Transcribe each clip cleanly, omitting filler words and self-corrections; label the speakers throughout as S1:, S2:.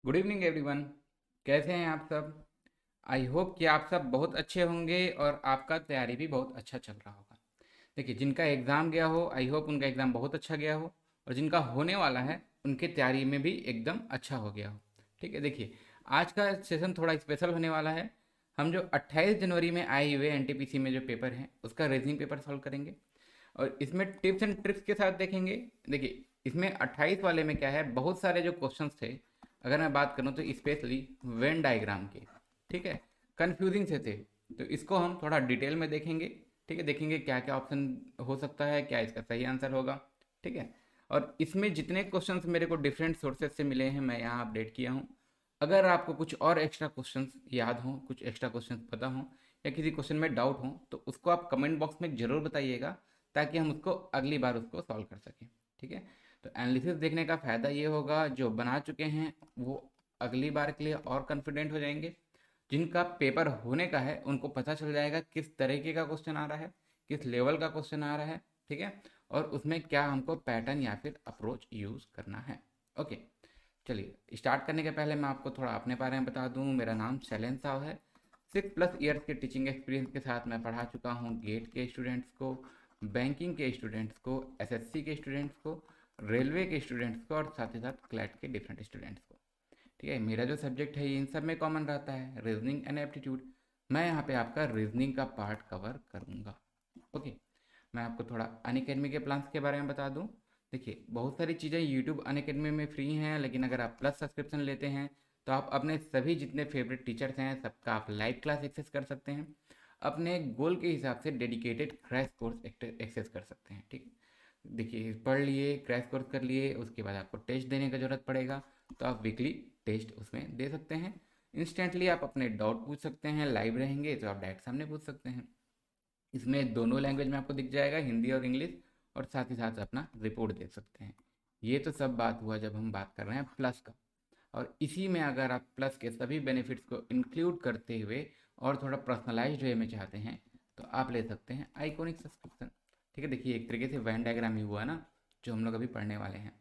S1: Good evening everyone. कैसे हैं आप सब? आई होप कि आप सब बहुत अच्छे होंगे और आपका तैयारी भी बहुत अच्छा चल रहा होगा। देखिए, जिनका एग्ज़ाम गया हो आई होप उनका एग्ज़ाम बहुत अच्छा गया हो, और जिनका होने वाला है उनके तैयारी में भी एकदम अच्छा हो गया हो। ठीक है, देखिए, आज का सेशन थोड़ा स्पेशल होने वाला है। हम जो 28 जनवरी में आए हुए एनटीपीसी में जो पेपर है उसका रीजनिंग पेपर सॉल्व करेंगे, और इसमें टिप्स एंड ट्रिक्स के साथ देखेंगे। देखिए, इसमें 28 वाले में क्या है, बहुत सारे जो क्वेश्चंस थे, अगर मैं बात करूँ तो स्पेशली वेन डायग्राम के, ठीक है, कन्फ्यूजिंग से थे। तो इसको हम थोड़ा डिटेल में देखेंगे। ठीक है, देखेंगे क्या क्या ऑप्शन हो सकता है, क्या इसका सही आंसर होगा। ठीक है, और इसमें जितने क्वेश्चंस मेरे को डिफरेंट सोर्सेज से मिले हैं मैं यहाँ अपडेट किया हूँ। अगर आपको कुछ और एक्स्ट्रा क्वेश्चंस याद हों, कुछ एक्स्ट्रा क्वेश्चंस पता हों, या किसी क्वेश्चन में डाउट हो, तो उसको आप कमेंट बॉक्स में ज़रूर बताइएगा, ताकि हम उसको अगली बार उसको सॉल्व कर सकें। ठीक है, तो एनालिसिस देखने का फ़ायदा ये होगा, जो बना चुके हैं वो अगली बार के लिए और कॉन्फिडेंट हो जाएंगे। जिनका पेपर होने का है उनको पता चल जाएगा किस तरीके का क्वेश्चन आ रहा है, किस लेवल का क्वेश्चन आ रहा है। ठीक है, और उसमें क्या हमको पैटर्न या फिर अप्रोच यूज़ करना है। ओके, चलिए स्टार्ट करने के पहले मैं आपको थोड़ा अपने बारे में बता दूं। मेरा नाम शैलेंद्र साव है। 6+ ईयर्स के टीचिंग एक्सपीरियंस के साथ मैं पढ़ा चुका हूं गेट के स्टूडेंट्स को, बैंकिंग के स्टूडेंट्स को, एसएससी के स्टूडेंट्स को, रेलवे के स्टूडेंट्स को, और साथ ही साथ क्लैट के डिफरेंट स्टूडेंट्स को। ठीक है, मेरा जो सब्जेक्ट है ये इन सब में कॉमन रहता है, रीजनिंग एंड एप्टीट्यूड। मैं यहाँ पे आपका रीजनिंग का पार्ट कवर करूँगा। ओके, मैं आपको थोड़ा अनअकैडमी के प्लान्स के बारे में बता दूं। देखिए, बहुत सारी चीज़ें यूट्यूब अनअकैडमी में फ्री हैं, लेकिन अगर आप प्लस सब्सक्रिप्शन लेते हैं तो आप अपने सभी जितने फेवरेट टीचर्स हैं सबका आप लाइव क्लास एक्सेस कर सकते हैं। अपने गोल के हिसाब से डेडिकेटेड क्रैश कोर्स एक्सेस कर सकते हैं। ठीक, देखिए, पढ़ लिए, क्रैश कोर्स कर लिए, उसके बाद आपको टेस्ट देने का ज़रूरत पड़ेगा, तो आप वीकली टेस्ट उसमें दे सकते हैं। इंस्टेंटली आप अपने डाउट पूछ सकते हैं, लाइव रहेंगे तो आप डायरेक्ट सामने पूछ सकते हैं। इसमें दोनों लैंग्वेज में आपको दिख जाएगा, हिंदी और इंग्लिश, और साथ ही साथ अपना रिपोर्ट देख सकते हैं। ये तो सब बात हुआ जब हम बात कर रहे हैं प्लस का। और इसी में अगर आप प्लस के सभी बेनिफिट्स को इंक्लूड करते हुए और थोड़ा पर्सनलाइज्ड वे में चाहते हैं, तो आप ले सकते हैं आइकॉनिक सब्सक्रिप्शन। ठीक है, देखिए, एक तरीके से वैन डायग्राम ही हुआ ना, जो हम लोग अभी पढ़ने वाले हैं।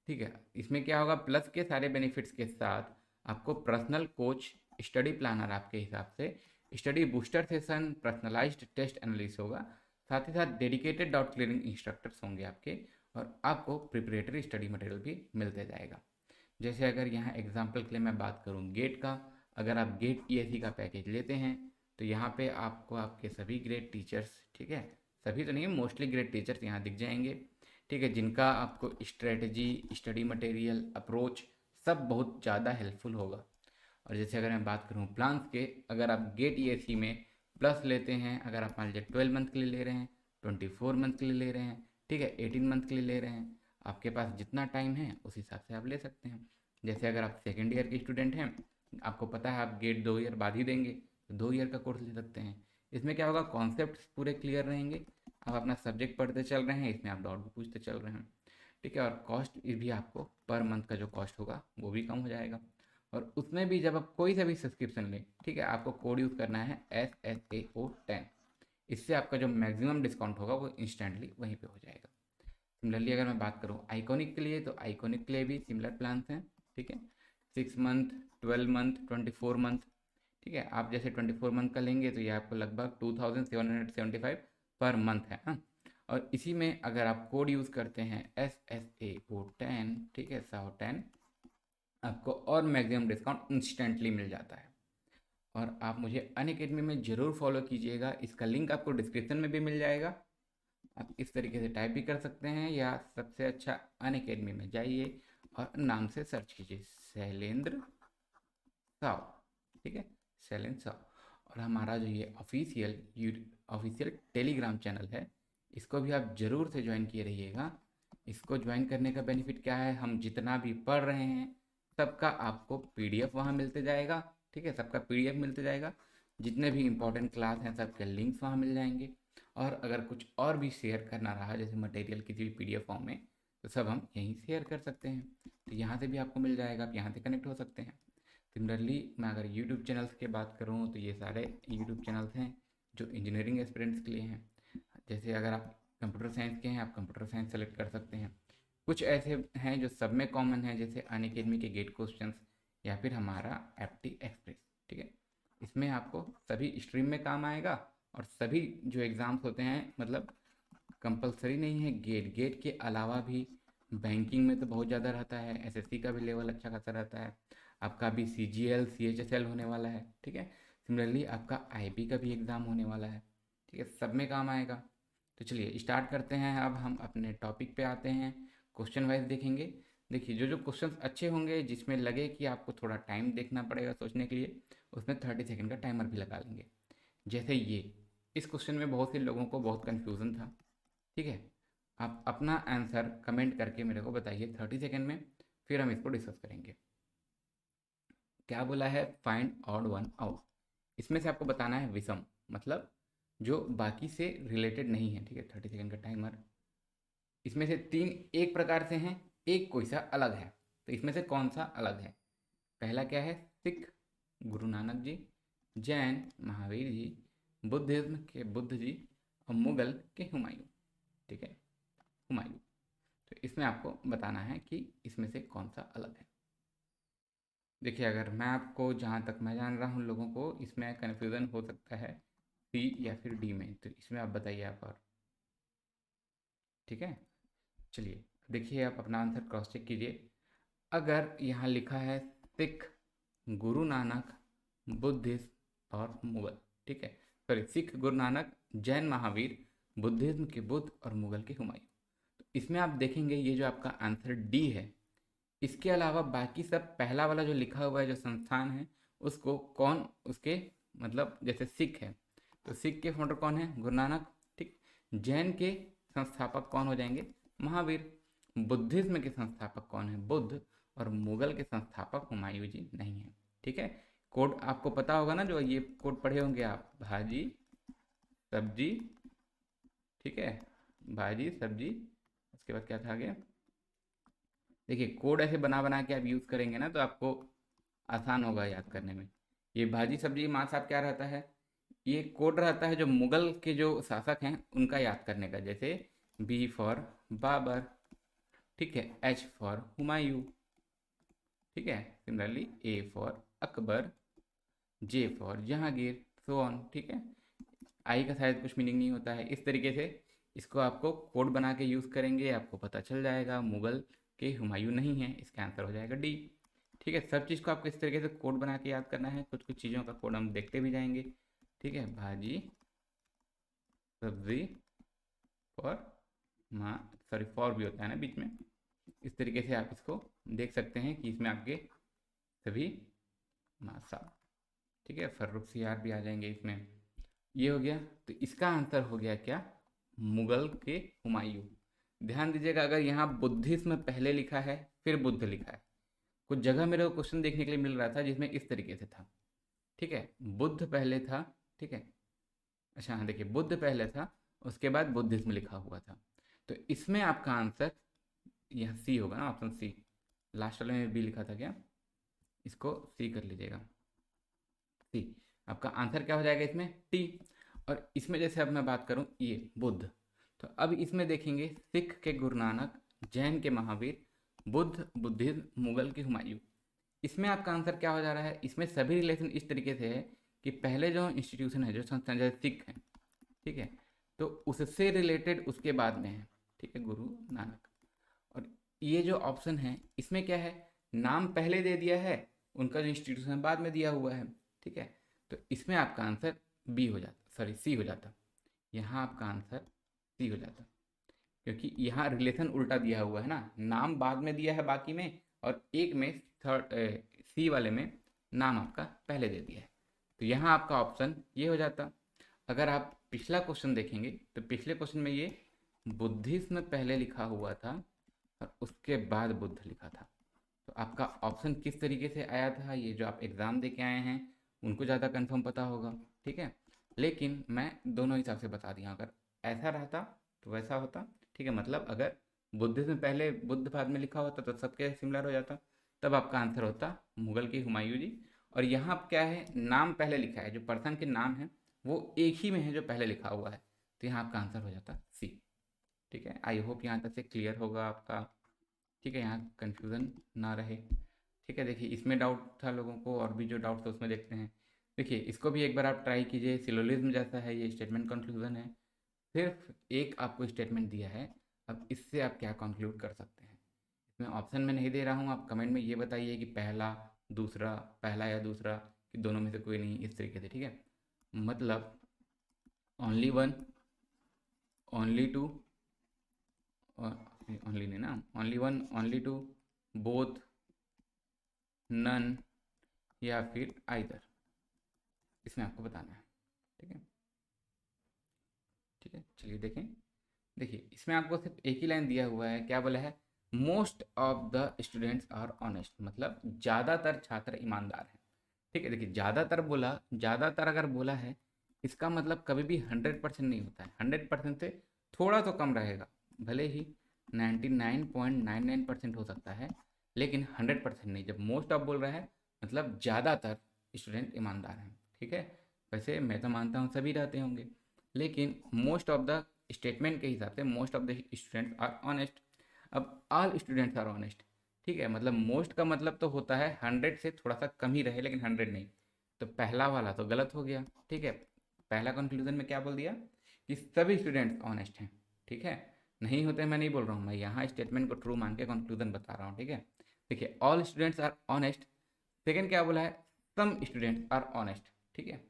S1: ठीक है, इसमें क्या होगा, प्लस के सारे बेनिफिट्स के साथ आपको पर्सनल कोच, स्टडी प्लानर आपके हिसाब से, study booster session, personalised test analysis होगा, साथ ही साथ डेडिकेटेड डाउट क्लियरिंग इंस्ट्रक्टर्स होंगे आपके, और आपको प्रिपरेटरी स्टडी मटेरियल भी मिलते जाएगा। जैसे अगर यहाँ एग्जाम्पल के लिए मैं बात करूँ गेट का, अगर आप गेट ईएसी का पैकेज लेते हैं तो यहाँ पे आपको आपके सभी ग्रेड टीचर्स, ठीक है, सभी तो नहीं, मोस्टली ग्रेड टीचर्स यहाँ दिख जाएंगे। ठीक है, जिनका आपको स्ट्रेटजी, स्टडी मटेरियल, अप्रोच सब बहुत ज़्यादा हेल्पफुल होगा। और जैसे अगर मैं बात करूँ प्लान्स के, अगर आप गेट ईएसी में प्लस लेते हैं, अगर आप मान लीजिए 12 मंथ के लिए ले रहे हैं, 24 मंथ के लिए ले रहे हैं, ठीक है, 18 मंथ के लिए ले रहे हैं, आपके पास जितना टाइम है उस हिसाब से आप ले सकते हैं। जैसे अगर आप सेकेंड ईयर के स्टूडेंट हैं, आपको पता है आप गेट 2 ईयर बाद ही देंगे, तो 2 ईयर का कोर्स ले सकते हैं। इसमें क्या होगा, कॉन्सेप्ट पूरे क्लियर रहेंगे, आप अपना सब्जेक्ट पढ़ते चल रहे हैं, इसमें आप डाउट भी पूछते चल रहे हैं। ठीक है, और कॉस्ट भी आपको पर मंथ का जो कॉस्ट होगा वो भी कम हो जाएगा। और उसमें भी जब आप कोई सा भी सब्सक्रिप्शन लें, ठीक है, आपको कोड यूज़ करना है SSAO10। इससे आपका जो मैक्सिमम डिस्काउंट होगा वो इंस्टेंटली वहीं पे हो जाएगा। सिमिलरली अगर मैं बात करूँ आइकॉनिक के लिए, तो आइकॉनिक के लिए भी सिमिलर प्लान्स हैं। ठीक है, 6 मंथ, 12 मंथ, 24 मंथ। ठीक है, आप जैसे 24 मंथ का लेंगे तो ये आपको लगभग 2775 पर मंथ है, हाँ। और इसी में अगर आप कोड यूज़ करते हैं SSAO10, ठीक है, SAO10, आपको और मैक्सिमम डिस्काउंट इंस्टेंटली मिल जाता है। और आप मुझे अनअकैडमी में ज़रूर फॉलो कीजिएगा, इसका लिंक आपको डिस्क्रिप्शन में भी मिल जाएगा। आप इस तरीके से टाइप भी कर सकते हैं, या सबसे अच्छा अनअकैडमी में जाइए और नाम से सर्च कीजिए शैलेंद्र साव। ठीक है, शैलेंद्र साव। और हमारा जो ये ऑफिशियल टेलीग्राम चैनल है, इसको भी आप ज़रूर से ज्वाइन किए रहिएगा। इसको ज्वाइन करने का बेनिफिट क्या है, हम जितना भी पढ़ रहे हैं सबका आपको पीडीएफ वहाँ मिलते जाएगा। ठीक है, सबका पीडीएफ मिलते जाएगा, जितने भी इंपॉर्टेंट क्लास हैं सबके लिंक्स वहाँ मिल जाएंगे। और अगर कुछ और भी शेयर करना रहा, जैसे मटेरियल किसी भी पीडीएफ फॉर्म में, तो सब हम यहीं शेयर कर सकते हैं। तो यहाँ से भी आपको मिल जाएगा, आप यहाँ से कनेक्ट हो सकते हैं। सिमिलरली मैं अगर यूट्यूब चैनल्स की बात करूँ तो ये सारे यूट्यूब चैनल्स हैं जो इंजीनियरिंग एस्पिरेंट्स के लिए हैं। जैसे अगर आप कंप्यूटर साइंस के हैं, आप कंप्यूटर साइंस सेलेक्ट कर सकते हैं। कुछ ऐसे हैं जो सब में कॉमन है, जैसे अनअकैडमी के गेट क्वेश्चंस, या फिर हमारा एफटी एक्सप्रेस। ठीक है, इसमें आपको सभी स्ट्रीम में काम आएगा और सभी जो एग्ज़ाम्स होते हैं, मतलब कंपलसरी नहीं है, गेट के अलावा भी बैंकिंग में तो बहुत ज़्यादा रहता है, एसएससी का भी लेवल अच्छा खासा रहता है, आपका भी सीजीएल सीएचएसएल होने वाला है। ठीक है, सिमिलरली आपका आईबी का भी एग्ज़ाम होने वाला है। ठीक है, सब में काम आएगा। तो चलिए स्टार्ट करते हैं। अब हम अपने टॉपिक पे आते हैं, क्वेश्चन वाइज देखेंगे। देखिए जो जो क्वेश्चंस अच्छे होंगे, जिसमें लगे कि आपको थोड़ा टाइम देखना पड़ेगा सोचने के लिए, उसमें 30 सेकेंड का टाइमर भी लगा लेंगे। जैसे ये, इस क्वेश्चन में बहुत से लोगों को बहुत कन्फ्यूज़न था। ठीक है, आप अपना आंसर कमेंट करके मेरे को बताइए 30 सेकेंड में, फिर हम इसको डिस्कस करेंगे। क्या बोला है? Find odd one out. इसमें से आपको बताना है विषम, मतलब जो बाकी से रिलेटेड नहीं है। ठीक है, 30 सेकेंड का टाइमर। इसमें से तीन एक प्रकार से हैं, एक कोई सा अलग है। तो इसमें से कौन सा अलग है? पहला क्या है? सिख गुरु नानक जी, जैन महावीर जी, बुद्धिज्म के बुद्ध जी, और मुगल के हुमायूं। ठीक है, हुमायूं। तो इसमें आपको बताना है कि इसमें से कौन सा अलग है। देखिए अगर मैं आपको, जहाँ तक मैं जान रहा हूँ लोगों को, इसमें कन्फ्यूज़न हो सकता है सी या फिर डी में। तो इसमें आप बताइए आप। और ठीक है, चलिए देखिए, आप अपना आंसर क्रॉस चेक कीजिए। अगर यहाँ लिखा है सिख गुरु नानक बुद्धिस्ट और मुगल, ठीक है, सॉरी, सिख गुरु नानक, जैन महावीर, बुद्धिज्म के बुद्ध और मुगल के हुमायूं, तो इसमें आप देखेंगे ये जो आपका आंसर डी है, इसके अलावा बाकी सब, पहला वाला जो लिखा हुआ है जो संस्थान है, उसको कौन, उसके मतलब जैसे सिख है तो सिख के फाउंडर कौन है? गुरु नानक। ठीक, जैन के संस्थापक कौन हो जाएंगे? महावीर। बुद्धिज्म के संस्थापक कौन है? बुद्ध। और मुगल के संस्थापक हुमायूं जी नहीं है। ठीक है, कोड आपको पता होगा ना, जो ये कोड पढ़े होंगे आप, भाजी सब्जी। ठीक है, भाजी सब्जी, उसके बाद क्या था आगे? देखिए कोड ऐसे बना बना के आप यूज़ करेंगे ना, तो आपको आसान होगा याद करने में। ये भाजी सब्जी माँ साहब क्या रहता है? ये कोड रहता है जो मुगल के जो शासक हैं उनका याद करने का। जैसे बी फॉर बाबर, ठीक है, एच फॉर हुमायूं, ठीक है, similarly A for Akbar, J for Jahangir, so on. ठीक है, आई का शायद कुछ मीनिंग नहीं होता है। इस तरीके से इसको आपको कोड बना के यूज़ करेंगे, आपको पता चल जाएगा मुगल के हुमायूं नहीं है, इसका आंसर हो जाएगा डी। ठीक है, सब चीज़ को आपको इस तरीके से कोड बना के याद करना है। कुछ कुछ चीज़ों का कोड हम देखते भी जाएंगे। ठीक है, भाजी सब्जी फॉर माँ, सॉरी फॉर भी होता है ना बीच में। इस तरीके से आप इसको देख सकते हैं कि इसमें आपके सभी माँ साहब, ठीक है, फर्रुख सियार भी आ जाएंगे इसमें। ये हो गया, तो इसका आंसर हो गया क्या? मुगल के हुमायूं। ध्यान दीजिएगा, अगर यहाँ बुद्धिज्म पहले लिखा है फिर बुद्ध लिखा है, कुछ जगह मेरे को क्वेश्चन देखने के लिए मिल रहा था जिसमें इस तरीके से था। ठीक है, बुद्ध पहले था, ठीक है, अच्छा हाँ देखिए, बुद्ध पहले था, उसके बाद बुद्धिज्म लिखा हुआ था। तो इसमें आपका आंसर यह सी होगा ना, ऑप्शन सी। लास्ट वाले में बी लिखा था क्या? इसको सी कर लीजिएगा, सी। आपका आंसर क्या हो जाएगा इसमें? टी। और इसमें जैसे अब मैं बात करूं ये बुद्ध, तो अब इसमें देखेंगे सिख के गुरु नानक, जैन के महावीर, बुद्ध बुद्धिज्म, मुगल के हुमायूं। इसमें आपका आंसर क्या हो जा रहा है? इसमें सभी रिलेशन इस तरीके से है कि पहले जो इंस्टीट्यूशन है, जो संस्थान, जैसे सिख है, ठीक है, तो उससे रिलेटेड उसके बाद में है। ठीक है, गुरु नानक। और ये जो ऑप्शन है इसमें क्या है? नाम पहले दे दिया है, उनका जो इंस्टीट्यूशन बाद में दिया हुआ है। ठीक है, तो इसमें आपका आंसर बी हो जाता, सॉरी सी हो जाता। यहाँ आपका आंसर सी हो जाता, क्योंकि यहाँ रिलेशन उल्टा दिया हुआ है ना, नाम बाद में दिया है बाकी में, और एक में थर्ड सी वाले में नाम आपका पहले दे दिया है। तो यहाँ आपका ऑप्शन ये हो जाता। अगर आप पिछला क्वेश्चन देखेंगे तो पिछले क्वेश्चन में ये बुद्धिज्म पहले लिखा हुआ था और उसके बाद बुद्ध लिखा था। तो आपका ऑप्शन किस तरीके से आया था, ये जो आप एग्ज़ाम दे के आए हैं उनको ज़्यादा कंफर्म पता होगा। ठीक है, लेकिन मैं दोनों हिसाब से बता दिया, अगर ऐसा रहता तो वैसा होता। ठीक है, मतलब अगर बुद्धिज्म पहले बुद्ध बाद में लिखा होता तो सबके सिमिलर हो जाता, तब आपका आंसर होता मुगल के हुमायूं जी। और यहाँ क्या है, नाम पहले लिखा है, जो पर्सन के नाम है वो एक ही में है जो पहले लिखा हुआ है, तो यहाँ आपका आंसर हो जाता सी। ठीक है, आई होप यहाँ तक से क्लियर होगा आपका। ठीक है, यहाँ कन्फ्यूज़न ना रहे। ठीक है, देखिए इसमें डाउट था लोगों को, और भी जो डाउट था उसमें देखते हैं। देखिए इसको भी एक बार आप ट्राई कीजिए, सिलोजिज्म जैसा है, ये स्टेटमेंट कंक्लूजन है, सिर्फ एक आपको स्टेटमेंट दिया है। अब इससे आप क्या कंक्लूड कर सकते हैं? इसमें ऑप्शन में नहीं दे रहा हूँ, आप कमेंट में ये बताइए कि पहला, दूसरा, पहला या दूसरा, कि दोनों में से कोई नहीं, इस तरीके से, ठीक है। मतलब only one, only two, only नहीं ना, only one, only two, both, none, या फिर आइदर, इसमें आपको बताना है, ठीक है। ठीक है, चलिए देखें। देखिए इसमें आपको सिर्फ एक ही लाइन दिया हुआ है, क्या बोला है? Most of the students are honest, मतलब ज़्यादातर छात्र ईमानदार हैं। ठीक है, देखिए ज़्यादातर बोला, ज़्यादातर अगर बोला है, इसका मतलब कभी भी 100% नहीं होता है, 100% से थोड़ा तो कम रहेगा, भले ही 99.99% हो सकता है, लेकिन 100% नहीं। जब मोस्ट ऑफ बोल रहा है मतलब ज़्यादातर स्टूडेंट ईमानदार हैं, ठीक है। वैसे मैं तो मानता हूँ सभी रहते होंगे, लेकिन मोस्ट ऑफ द स्टेटमेंट के हिसाब से most of the students are honest. अब ऑल स्टूडेंट्स आर ऑनेस्ट, ठीक है, मतलब मोस्ट का मतलब तो होता है 100 से थोड़ा सा कम ही रहे, लेकिन 100 नहीं। तो पहला वाला तो गलत हो गया, ठीक है। पहला कंक्लूजन में क्या बोल दिया कि सभी स्टूडेंट्स ऑनेस्ट हैं, ठीक है। नहीं होते मैं नहीं बोल रहा हूँ, मैं यहाँ स्टेटमेंट को ट्रू मान के कंक्लूजन बता रहा हूँ, ठीक है। देखिए all students are honest. Second क्या बोला है? सम स्टूडेंट्स आर ऑनेस्ट, ठीक है।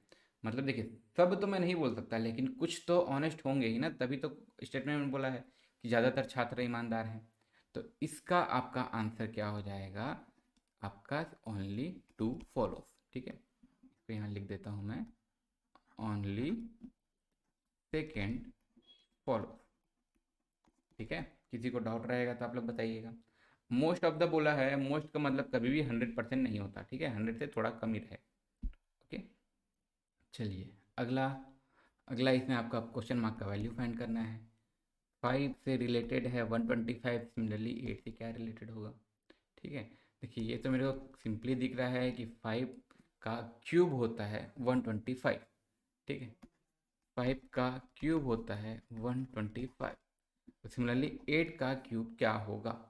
S1: मतलब देखिए सब तो मैं नहीं बोल सकता, लेकिन कुछ तो ऑनेस्ट होंगे ही ना, तभी तो स्टेटमेंट में बोला है कि ज़्यादातर छात्र ईमानदार हैं। तो इसका आपका आंसर क्या हो जाएगा? आपका ओनली टू फॉलोस, ठीक है। तो यहाँ लिख देता हूँ मैं, ओनली सेकेंड फॉलो, ठीक है। किसी को डाउट रहेगा तो आप लोग बताइएगा। मोस्ट ऑफ द बोला है, मोस्ट का मतलब कभी भी 100% नहीं होता, ठीक है, 100 से थोड़ा कम ही रहे, ओके। चलिए अगला, अगला इसमें आपका क्वेश्चन मार्क का वैल्यू फाइंड करना है। 5 से रिलेटेड है 125, सिमिलरली 8 से क्या रिलेटेड होगा? ठीक है, देखिए ये तो मेरे को सिंपली दिख रहा है कि 5 का क्यूब होता है 125, ठीक है। 5 का क्यूब होता है 125, तो सिमिलरली 8 का क्यूब क्या होगा?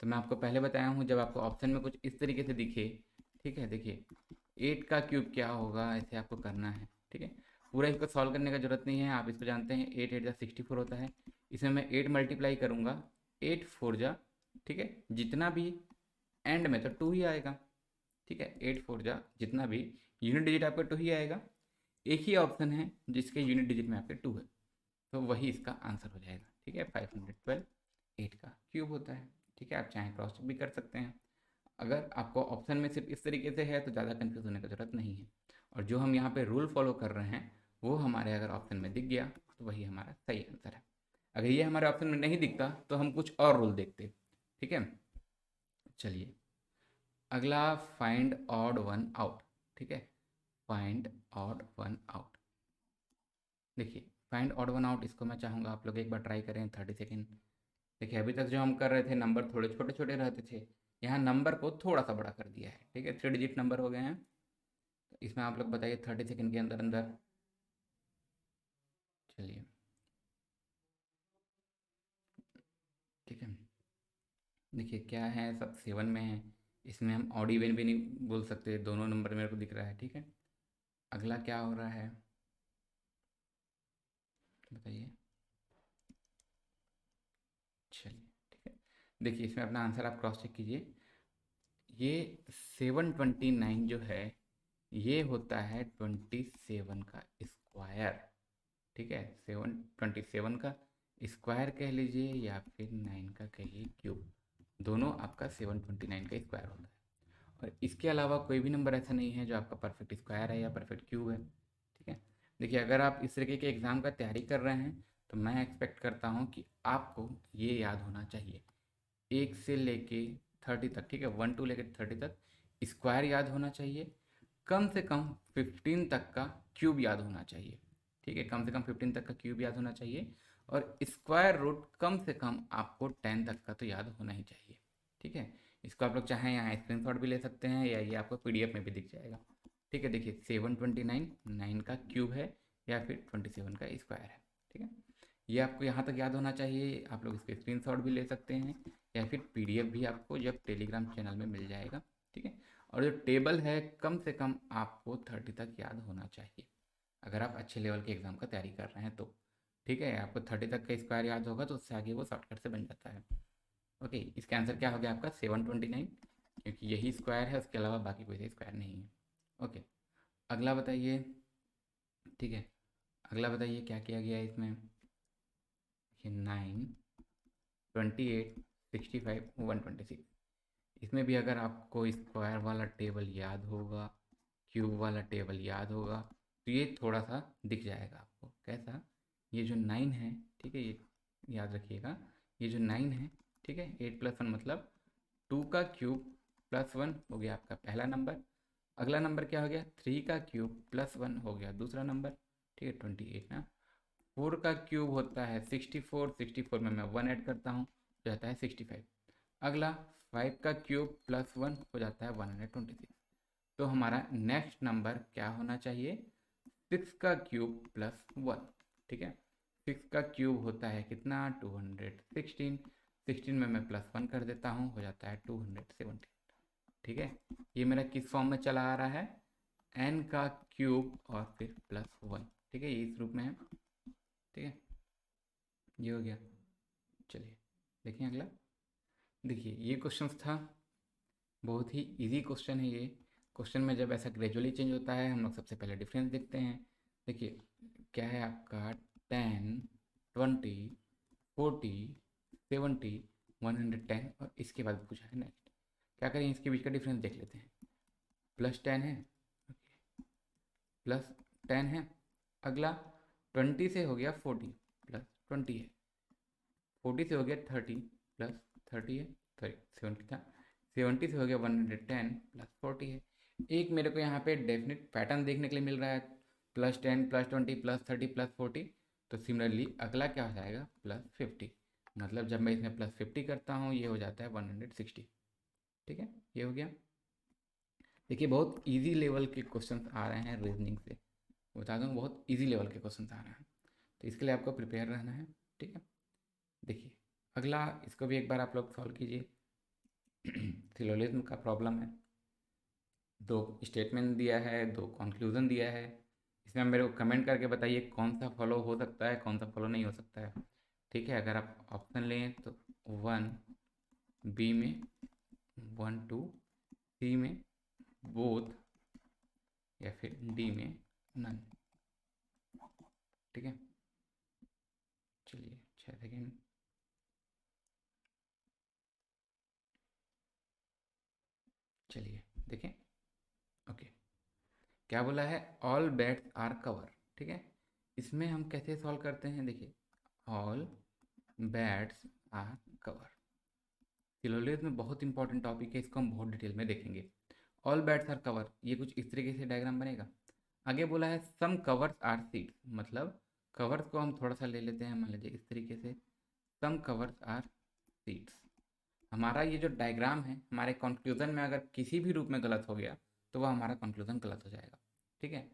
S1: तो मैं आपको पहले बताया हूँ, जब आपको ऑप्शन में कुछ इस तरीके से दिखे, ठीक है, देखिए 8 का क्यूब क्या होगा, ऐसे आपको करना है, ठीक है। पूरा इसको सॉल्व करने का जरूरत नहीं है, आप इसको जानते हैं, 8 8 जा 64 होता है। इसमें मैं 8 मल्टीप्लाई करूँगा, 8 4 जा, ठीक है, जितना भी एंड में तो 2 ही आएगा, ठीक है। 8 4 जा जितना भी यूनिट डिजिट आपका 2 ही आएगा। एक ही ऑप्शन है जिसके यूनिट डिजिट में आपके 2 है, तो वही इसका आंसर हो जाएगा, ठीक है। 512 8 का क्यूब होता है, ठीक है। आप चाहें क्रॉस चेक भी कर सकते हैं। अगर आपको ऑप्शन में सिर्फ इस तरीके से है तो ज़्यादा कन्फ्यूज होने की ज़रूरत नहीं है, और जो हम यहाँ पे रूल फॉलो कर रहे हैं वो हमारे अगर ऑप्शन में दिख गया तो वही हमारा सही आंसर है। अगर ये हमारे ऑप्शन में नहीं दिखता तो हम कुछ और रूल देखते, ठीक है। चलिए अगला, फाइंड ऑड वन आउट, ठीक है। फाइंड ऑड वन आउट, देखिए फाइंड ऑड वन आउट, इसको मैं चाहूँगा आप लोग एक बार ट्राई करें 30 सेकेंड। देखिए अभी तक जो हम कर रहे थे नंबर थोड़े छोटे छोटे रहते थे, यहाँ नंबर को थोड़ा सा बड़ा कर दिया है, ठीक है, 3 डिजिट नंबर हो गए हैं। तो इसमें आप लोग बताइए 30 सेकेंड के अंदर अंदर। चलिए ठीक है, देखिए क्या है, सब 7 में है। इसमें हम ऑड इवन भी नहीं बोल सकते, दोनों नंबर मेरे को दिख रहा है, ठीक है। अगला क्या हो रहा है बताइए। चलिए ठीक है, देखिए इसमें अपना आंसर आप क्रॉस चेक कीजिए। ये 729 जो है ये होता है 27 का स्क्वायर, ठीक है। 27 का स्क्वायर कह लीजिए या फिर 9 का कहिए क्यूब, दोनों आपका 729 का स्क्वायर होता है। और इसके अलावा कोई भी नंबर ऐसा नहीं है जो आपका परफेक्ट स्क्वायर है या परफेक्ट क्यूब है, ठीक है। देखिए अगर आप इस तरीके के एग्ज़ाम का तैयारी कर रहे हैं तो मैं एक्सपेक्ट करता हूँ कि आपको ये याद होना चाहिए, 1 से लेके 30 तक, ठीक है, 1 टू लेके 30 तक स्क्वायर याद होना चाहिए, कम से कम 15 तक का क्यूब याद होना चाहिए, ठीक है, कम से कम 15 तक का क्यूब याद होना चाहिए, और स्क्वायर रूट कम से कम आपको 10 तक का तो याद होना ही चाहिए, ठीक है। इसको आप लोग चाहें यहाँ स्क्रीनशॉट भी ले सकते हैं या ये आपको पीडीएफ में भी दिख जाएगा, ठीक है। देखिए 729 9 का क्यूब है या फिर 27 का स्क्वायर है, ठीक है। ये आपको यहाँ तक याद होना चाहिए, आप लोग इसके स्क्रीनशॉट भी ले सकते हैं या फिर पीडीएफ भी आपको जब टेलीग्राम चैनल में मिल जाएगा ठीक है। और जो टेबल है कम से कम आपको 30 तक याद होना चाहिए, अगर आप अच्छे लेवल के एग्ज़ाम का तैयारी कर रहे हैं तो। ठीक है, आपको 30 तक का स्क्वायर याद होगा तो उससे आगे वो शॉर्टकट से बन जाता है। ओके, इसका आंसर क्या हो गया आपका 729, क्योंकि यही स्क्वायर है, उसके अलावा बाकी कोई स्क्वायर नहीं है। ओके, अगला बताइए। ठीक है, अगला बताइए क्या किया गया है इसमें। देखिए 9, 28, 65, 126। इसमें भी अगर आपको स्क्वायर वाला टेबल याद होगा, क्यूब वाला टेबल याद होगा, तो ये थोड़ा सा दिख जाएगा आपको। कैसा? ये जो 9 है, ठीक है, ये याद रखिएगा, ये जो 9 है, ठीक है, 8+1 मतलब 2 का क्यूब प्लस 1 हो गया आपका पहला नंबर। अगला नंबर क्या हो गया? 3 का क्यूब प्लस 1 हो गया दूसरा नंबर। ठीक है, 28 ना। 4 का क्यूब होता है 64, 64 में मैं 1 ऐड करता हूँ, हो जाता है 65। अगला 5 का क्यूब प्लस 1 हो जाता है 126। तो हमारा नेक्स्ट नंबर क्या होना चाहिए? 6 का क्यूब प्लस 1। ठीक है, 6 का क्यूब होता है कितना? 216। 16 में मैं प्लस 1 कर देता हूँ, हो जाता है 270। ठीक है, ये मेरा किस फॉर्म में चला आ रहा है? n का क्यूब और फिर प्लस 1। ठीक है, ये इस रूप में है। ठीक है, ये हो गया। चलिए देखिए अगला। देखिए ये क्वेश्चन था, बहुत ही इजी क्वेश्चन है ये। क्वेश्चन में जब ऐसा ग्रेजुअली चेंज होता है, हम लोग सबसे पहले डिफरेंस देखते हैं। देखिए क्या है आपका 10, 20, 40, 70, 110, और इसके बाद पूछा है नेक्स्ट। क्या करें, इसके बीच का डिफरेंस देख लेते हैं। +10 है, +10 है। अगला 20 से हो गया 40, +20 है। 40 से हो गया 30, +30 है। सॉरी 70 था। 70 से हो गया 110, +40 है। एक मेरे को यहाँ पे डेफिनेट पैटर्न देखने के लिए मिल रहा है, +10, +20, +30, +40। तो सिमिलरली अगला क्या हो जाएगा? +50। मतलब जब मैं इसमें +50 करता हूँ, ये हो जाता है 160। ठीक है, ये हो गया। देखिए बहुत इजी लेवल के क्वेश्चन आ रहे हैं रीजनिंग से, बता दूँ बहुत इजी लेवल के क्वेश्चन आ रहे हैं, तो इसके लिए आपको प्रिपेयर रहना है। ठीक है, देखिए अगला, इसको भी एक बार आप लोग सॉल्व कीजिए। सिलोजिज्म का प्रॉब्लम है, 2 स्टेटमेंट दिया है, 2 कंक्लूजन दिया है। इसमें मेरे को कमेंट करके बताइए कौन सा फॉलो हो सकता है, कौन सा फॉलो नहीं हो सकता है। ठीक है, अगर आप ऑप्शन लें तो 1, बी में 1 2, सी में बोथ, या फिर डी में नन। ठीक है, चलिए 6 सेकेंड। चलिए देखें। ओके, क्या बोला है? All bats are cover. ठीक है, इसमें हम कैसे सॉल्व करते हैं? देखिए ऑल बैट्स आर कवर, फिलोलेज में बहुत इंपॉर्टेंट टॉपिक है, इसको हम बहुत डिटेल में देखेंगे। ऑल बैट्स आर कवर, ये कुछ इस तरीके से डायग्राम बनेगा। आगे बोला है सम कवर्स आर सीड्स, मतलब कवर्स को हम थोड़ा सा ले लेते हैं, मान लीजिए इस तरीके से, सम कवर्स आर सीड्स। हमारा ये जो डायग्राम है, हमारे कंक्लूजन में अगर किसी भी रूप में गलत हो गया तो वह हमारा कंक्लूजन गलत हो जाएगा। ठीक है,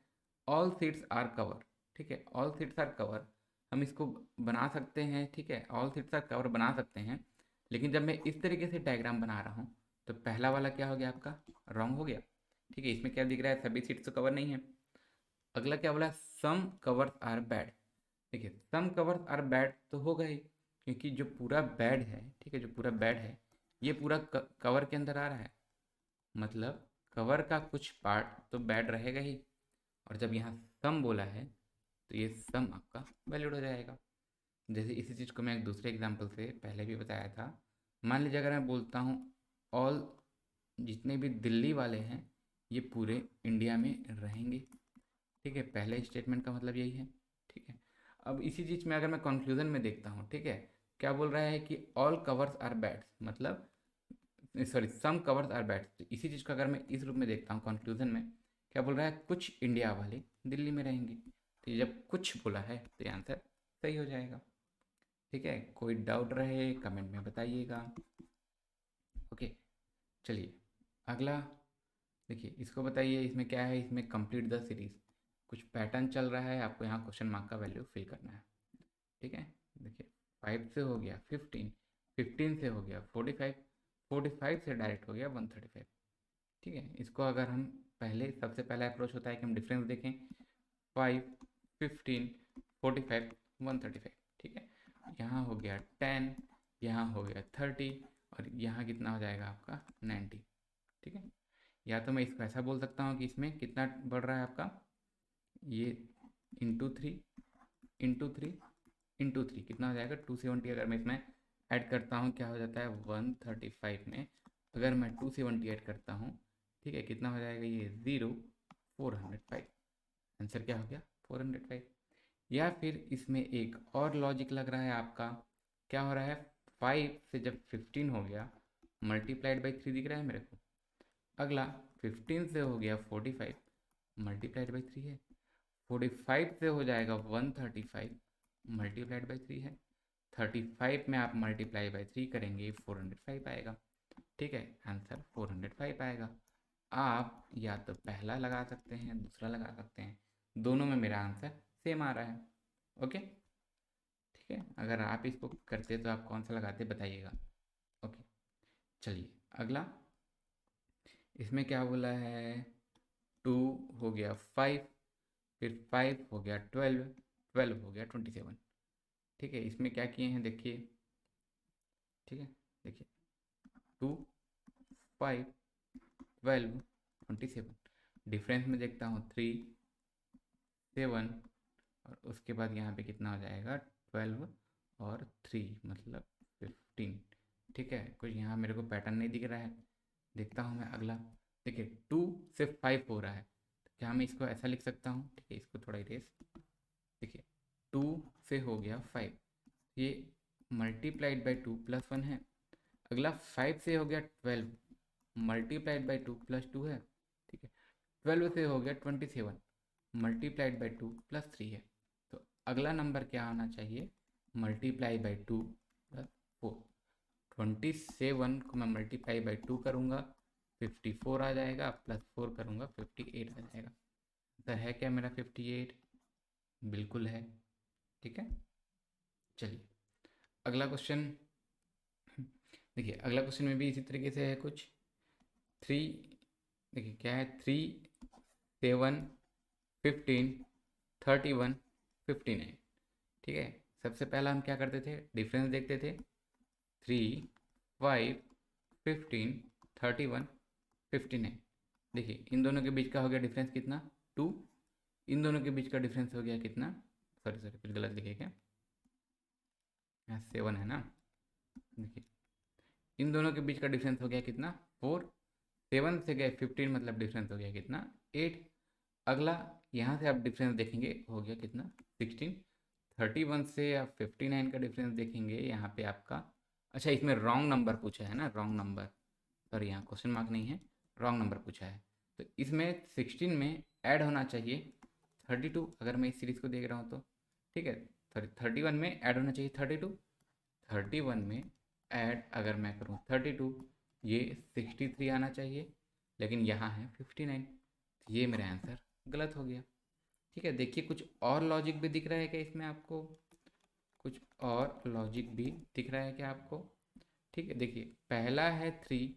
S1: ऑल सीड्स आर कवर। ठीक है, ऑल सीड्स आर कवर हम इसको बना सकते हैं। ठीक है, ऑल सीड्स आर कवर बना सकते हैं, लेकिन जब मैं इस तरीके से डायग्राम बना रहा हूँ तो पहला वाला क्या हो गया आपका? रॉन्ग हो गया। ठीक है, इसमें क्या दिख रहा है? सभी सीड्स तो कवर नहीं है। अगला क्या बोला? सम कवर्स आर बैड। देखिए सम कवर्स आर बैड तो होगा ही, क्योंकि जो पूरा बैड है, ठीक है, जो पूरा बैड है ये पूरा कवर के अंदर आ रहा है, मतलब कवर का कुछ पार्ट तो बैड रहेगा ही। और जब यहाँ सम बोला है तो ये सम आपका वैलिड हो जाएगा। जैसे इसी चीज़ को मैं एक दूसरे एग्जांपल से पहले भी बताया था। मान लीजिए अगर मैं बोलता हूँ ऑल, जितने भी दिल्ली वाले हैं ये पूरे इंडिया में रहेंगे। ठीक है, पहले स्टेटमेंट का मतलब यही है। ठीक है, अब इसी चीज़ में अगर मैं कंक्लूजन में देखता हूँ, ठीक है, क्या बोल रहा है कि ऑल कवर्स आर बैड्स, मतलब sorry some covers are bats. तो इसी चीज़ को अगर मैं इस रूप में देखता हूँ कंक्लूजन में, क्या बोल रहा है? कुछ इंडिया वाले दिल्ली में रहेंगे। तो ये जब कुछ बोला है तो ये आंसर सही हो जाएगा। ठीक है, कोई डाउट रहे कमेंट में बताइएगा। ओके, चलिए अगला। देखिए इसको बताइए, इसमें क्या है? इसमें कंप्लीट द सीरीज, कुछ पैटर्न चल रहा है, आपको यहाँ क्वेश्चन मार्क का वैल्यू फिल करना है। ठीक है, देखिए 5 से हो गया 15, 15 से हो गया 45, 45 से डायरेक्ट हो गया 135। ठीक है, इसको अगर हम पहले, सबसे पहला अप्रोच होता है कि हम डिफरेंस देखें, 5, 15, 45, 135। ठीक है, यहाँ हो गया 10, यहाँ हो गया 30, और यहाँ कितना हो जाएगा आपका 90। ठीक है, या तो मैं इसको ऐसा बोल सकता हूँ कि इसमें कितना बढ़ रहा है आपका, ये into three, into three, into three, कितना हो जाएगा 270। अगर मैं इसमें ऐड करता हूँ क्या हो जाता है 135 में, अगर मैं 270 ऐड करता हूँ, ठीक है, कितना हो जाएगा ये 405। आंसर क्या हो गया 405। या फिर इसमें एक और लॉजिक लग रहा है आपका, क्या हो रहा है, 5 से जब 15 हो गया, मल्टीप्लाइड बाई 3 दिख रहा है मेरे को। अगला 15 से हो गया 45, मल्टीप्लाइड बाई 3 है। 45 से हो जाएगा 135, मल्टीप्लाइड बाई 3 है। 35 में आप मल्टीप्लाई बाई 3 करेंगे 405 आएगा। ठीक है, आंसर 405 आएगा। आप या तो पहला लगा सकते हैं, दूसरा लगा सकते हैं, दोनों में मेरा आंसर सेम आ रहा है। ओके, ठीक है, अगर आप इसको करते तो आप कौन सा लगाते बताइएगा। ओके, चलिए अगला, इसमें क्या बोला है, 2 हो गया 5, फिर 5 हो गया 12, 12 हो गया 27। ठीक है, इसमें क्या किए हैं देखिए, ठीक है, देखिए 2, 5, 12, 27, डिफरेंस में देखता हूँ 3, 7, और उसके बाद यहाँ पे कितना हो जाएगा 12 और 3 मतलब 15। ठीक है, कुछ यहाँ मेरे को पैटर्न नहीं दिख रहा है, देखता हूँ मैं अगला। देखिए 2 से 5 हो रहा है, तो क्या मैं इसको ऐसा लिख सकता हूँ, ठीक है, इसको थोड़ा इरेज। देखिए 2 से हो गया 5, ये मल्टीप्लाइड बाई 2 प्लस 1 है। अगला 5 से हो गया 12, मल्टीप्लाइड बाई 2 प्लस 2 है। ठीक है, 12 से हो गया 27, मल्टीप्लाइड बाई 2 प्लस 3 है। तो अगला नंबर क्या आना चाहिए, मल्टीप्लाई बाई 2 प्लस 4। 27 को मैं मल्टीप्लाई बाई 2 करूँगा 54 आ जाएगा, प्लस 4 करूँगा 58 आ जाएगा। तो है क्या मेरा 58, बिल्कुल है। ठीक है, चलिए अगला क्वेश्चन। देखिए अगला क्वेश्चन में भी इसी तरीके से है कुछ। 3, देखिए क्या है, 3, 7, 15, 31, 59। ठीक है, सबसे पहला हम क्या करते थे, डिफरेंस देखते थे, 3, 5, 15, 31, 59। देखिए इन दोनों के बीच का हो गया डिफरेंस कितना, 2। इन दोनों के बीच का डिफरेंस हो गया कितना, सॉरी सॉरी कुछ गलत लिखे क्या, यहाँ 7 है ना। देखिए इन दोनों के बीच का डिफरेंस हो गया कितना 4, 7 से गए 15 मतलब डिफरेंस हो गया कितना 8। अगला यहाँ से आप डिफरेंस देखेंगे हो गया कितना 16। 31 से आप 59 का डिफरेंस देखेंगे यहाँ पे आपका, अच्छा इसमें रॉन्ग नंबर पूछा है ना, रॉन्ग नंबर, सॉरी यहाँ क्वेश्चन मार्क नहीं है, रॉन्ग नंबर पूछा है। तो इसमें 16 में ऐड होना चाहिए 32, अगर मैं इस सीरीज़ को देख रहा हूँ तो। ठीक है, सॉरी 31 में ऐड होना चाहिए 32, 31 में ऐड अगर मैं करूँ 32, ये 63 आना चाहिए, लेकिन यहाँ है 59, तो ये मेरा आंसर गलत हो गया। ठीक है, देखिए कुछ और लॉजिक भी दिख रहा है क्या इसमें आपको, कुछ और लॉजिक भी दिख रहा है क्या आपको। ठीक है, देखिए पहला है 3,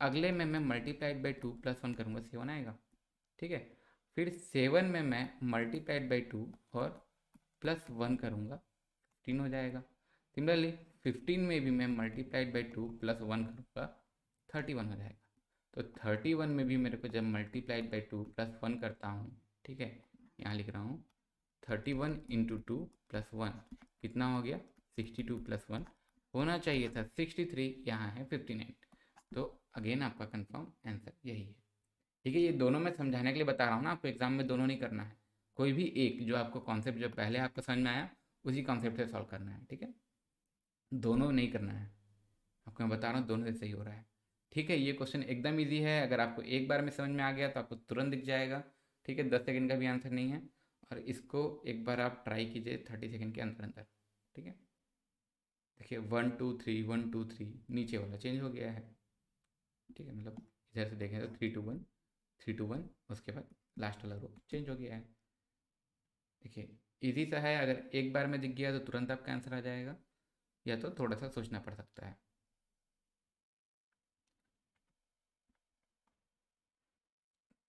S1: अगले में मैं मल्टीप्लाइड बाई 2 प्लस 1 करूँगा 7 आएगा। ठीक है, फिर 7 में मैं मल्टीप्लाइड बाई 2 और प्लस 1 करूँगा 15 हो जाएगा। सिमिलरली 15 में भी मैं मल्टीप्लाइड बाई 2 प्लस 1 करूँगा 31 हो जाएगा। तो 31 में भी मेरे को जब मल्टीप्लाइड बाई 2 प्लस 1 करता हूँ, ठीक है, यहाँ लिख रहा हूँ 31 इंटू 2 प्लस 1 कितना हो गया 62 प्लस 1 होना चाहिए था 63, यहाँ है 59। तो अगेन आपका कंफर्म आंसर यही है। ठीक है, ये दोनों मैं समझाने के लिए बता रहा हूँ ना आपको, एग्जाम में दोनों नहीं करना है, कोई भी एक जो आपको कॉन्सेप्ट जो पहले आपको समझ में आया उसी कॉन्सेप्ट से सॉल्व करना है। ठीक है, दोनों नहीं करना है, आपको मैं बता रहा हूँ दोनों से सही हो रहा है। ठीक है, ये क्वेश्चन एकदम ईजी है, अगर आपको एक बार में समझ में आ गया तो आपको तुरंत दिख जाएगा। ठीक है, 10 सेकंड का भी आंसर नहीं है, और इसको एक बार आप ट्राई कीजिए 30 सेकंड के अंदर अंदर। ठीक है, देखिए 1 2 3 1 2 3 नीचे वाला चेंज हो गया है। ठीक है, मतलब इधर से देखें तो 3 2 1 3 2 1, उसके बाद लास्ट वाला रो चेंज हो गया है। देखिए इजी सा है, अगर एक बार में दिख गया तो तुरंत आपका आंसर आ जाएगा, या तो थोड़ा सा सोचना पड़ सकता है।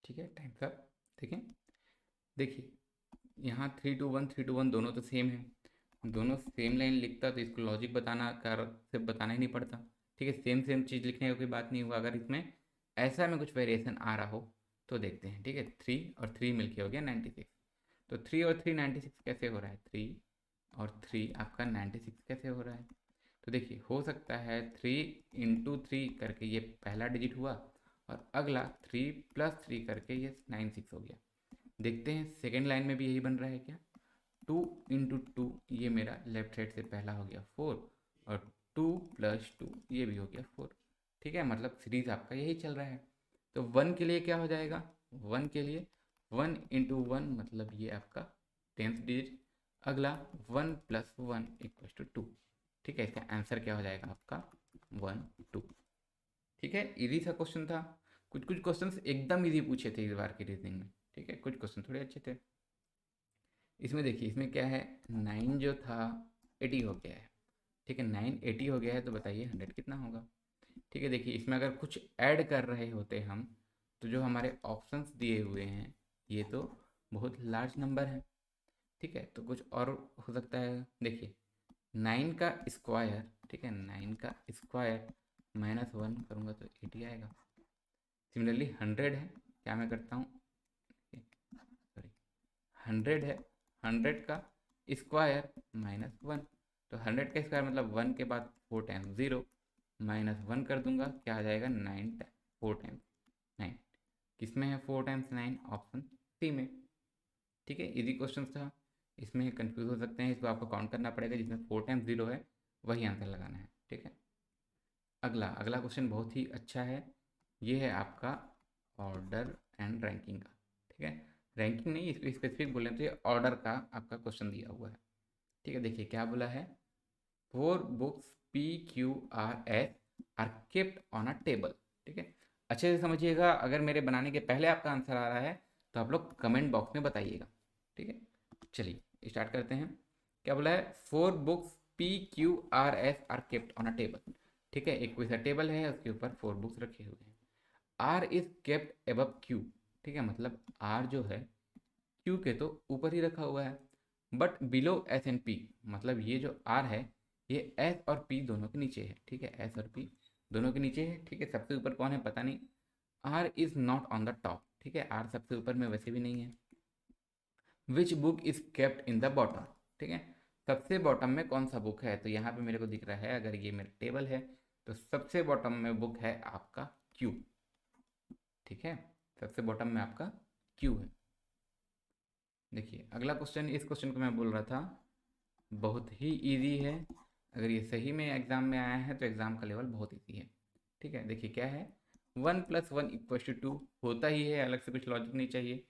S1: ठीक है, टाइम अप। देखें, देखिए यहाँ 3 to 1 दोनों तो सेम है, दोनों सेम लाइन लिखता तो इसको लॉजिक बताना कर से बताना ही नहीं पड़ता। ठीक है, सेम सेम चीज़ लिखने का कोई बात नहीं हुआ। अगर इसमें ऐसा में कुछ वेरिएशन आ रहा हो तो देखते हैं। ठीक है, 3 और 3 मिलके हो गया 96। तो 3 और 3 96 कैसे हो रहा है? 3 और 3 आपका 96 कैसे हो रहा है? तो देखिए, हो सकता है 3 into 3 करके ये पहला डिजिट हुआ और अगला 3 + 3 करके ये 96 हो गया। देखते हैं सेकेंड लाइन में भी यही बन रहा है क्या? 2 into 2 ये मेरा लेफ्ट साइड से पहला हो गया 4 और 2 + 2 ये भी हो गया 4। ठीक है, मतलब सीरीज आपका यही चल रहा है। तो 1 के लिए क्या हो जाएगा? 1 के लिए 1 into 1 मतलब ये आपका 10th डिजिट। अगला 1 + 1 = 2। ठीक है, इसका आंसर क्या हो जाएगा आपका? 1 2। ठीक है, इजी सा क्वेश्चन था। कुछ कुछ क्वेश्चंस एकदम इजी पूछे थे इस बार की रीजनिंग में। ठीक है, कुछ क्वेश्चन थोड़े अच्छे थे। इसमें देखिए, इसमें क्या है, 9 जो था 80 हो गया है। ठीक है, 9 80 हो गया है, तो बताइए 100 कितना होगा? ठीक है, देखिए इसमें अगर कुछ ऐड कर रहे होते हम, तो जो हमारे ऑप्शंस दिए हुए हैं ये तो बहुत लार्ज नंबर है। ठीक है, तो कुछ और हो सकता है। देखिए 9 का स्क्वायर, ठीक है, 9 का स्क्वायर -1 करूँगा तो 80 आएगा। सिमिलरली 100 है, क्या मैं करता हूँ, सॉरी, 100 है, 100 का स्क्वायर -1, तो 100 का स्क्वायर मतलब 1 के बाद 4 टाइम्स 0 -1 कर दूंगा, क्या आ जाएगा 9 4 टाइम्स 9। किस में है 4 टाइम्स 9? ऑप्शन सी में। ठीक है, इजी क्वेश्चन था। इसमें कंफ्यूज हो सकते हैं, इसको आपको काउंट करना पड़ेगा, जिसमें 4 टाइम्स 0 है वही आंसर लगाना है। ठीक है, अगला अगला क्वेश्चन बहुत ही अच्छा है। ये है आपका ऑर्डर एंड रैंकिंग का। ठीक है, रैंकिंग नहीं, इसको स्पेसिफिक बोले तो ये ऑर्डर का आपका क्वेश्चन दिया हुआ है। ठीक है, देखिए क्या बोला है, 4 books PQRS are kept on a table. ठीक है, अच्छे से समझिएगा। अगर मेरे बनाने के पहले आपका आंसर आ रहा है तो आप लोग कमेंट बॉक्स में बताइएगा। ठीक है, चलिए स्टार्ट करते हैं। क्या बोला है, 4 books PQRS are kept on a table. ठीक है, एक कोई सा टेबल है, उसके ऊपर 4 बुक्स रखे हुए हैं। R is kept above Q. ठीक है, मतलब आर जो है क्यू के तो ऊपर ही रखा हुआ है, but below S and P, मतलब ये जो आर है ये एस और पी दोनों के नीचे है। ठीक है, एस और पी दोनों के नीचे है। ठीक है, सबसे ऊपर कौन है पता नहीं। R is not on the top. ठीक है, आर सबसे ऊपर में वैसे भी नहीं है। Which book is kept in the bottom. ठीक है, सबसे बॉटम में कौन सा बुक है? तो यहाँ पे मेरे को दिख रहा है, अगर ये मेरा टेबल है तो सबसे बॉटम में बुक है आपका क्यू। ठीक है, सबसे बॉटम में आपका क्यू है। देखिए अगला क्वेश्चन, इस क्वेश्चन को मैं बोल रहा था बहुत ही इजी है। अगर ये सही में एग्ज़ाम में आया है तो एग्ज़ाम का लेवल बहुत इजी है। ठीक है, देखिए क्या है, 1 + 1 = 2 होता ही है, अलग से कुछ लॉजिक नहीं चाहिए।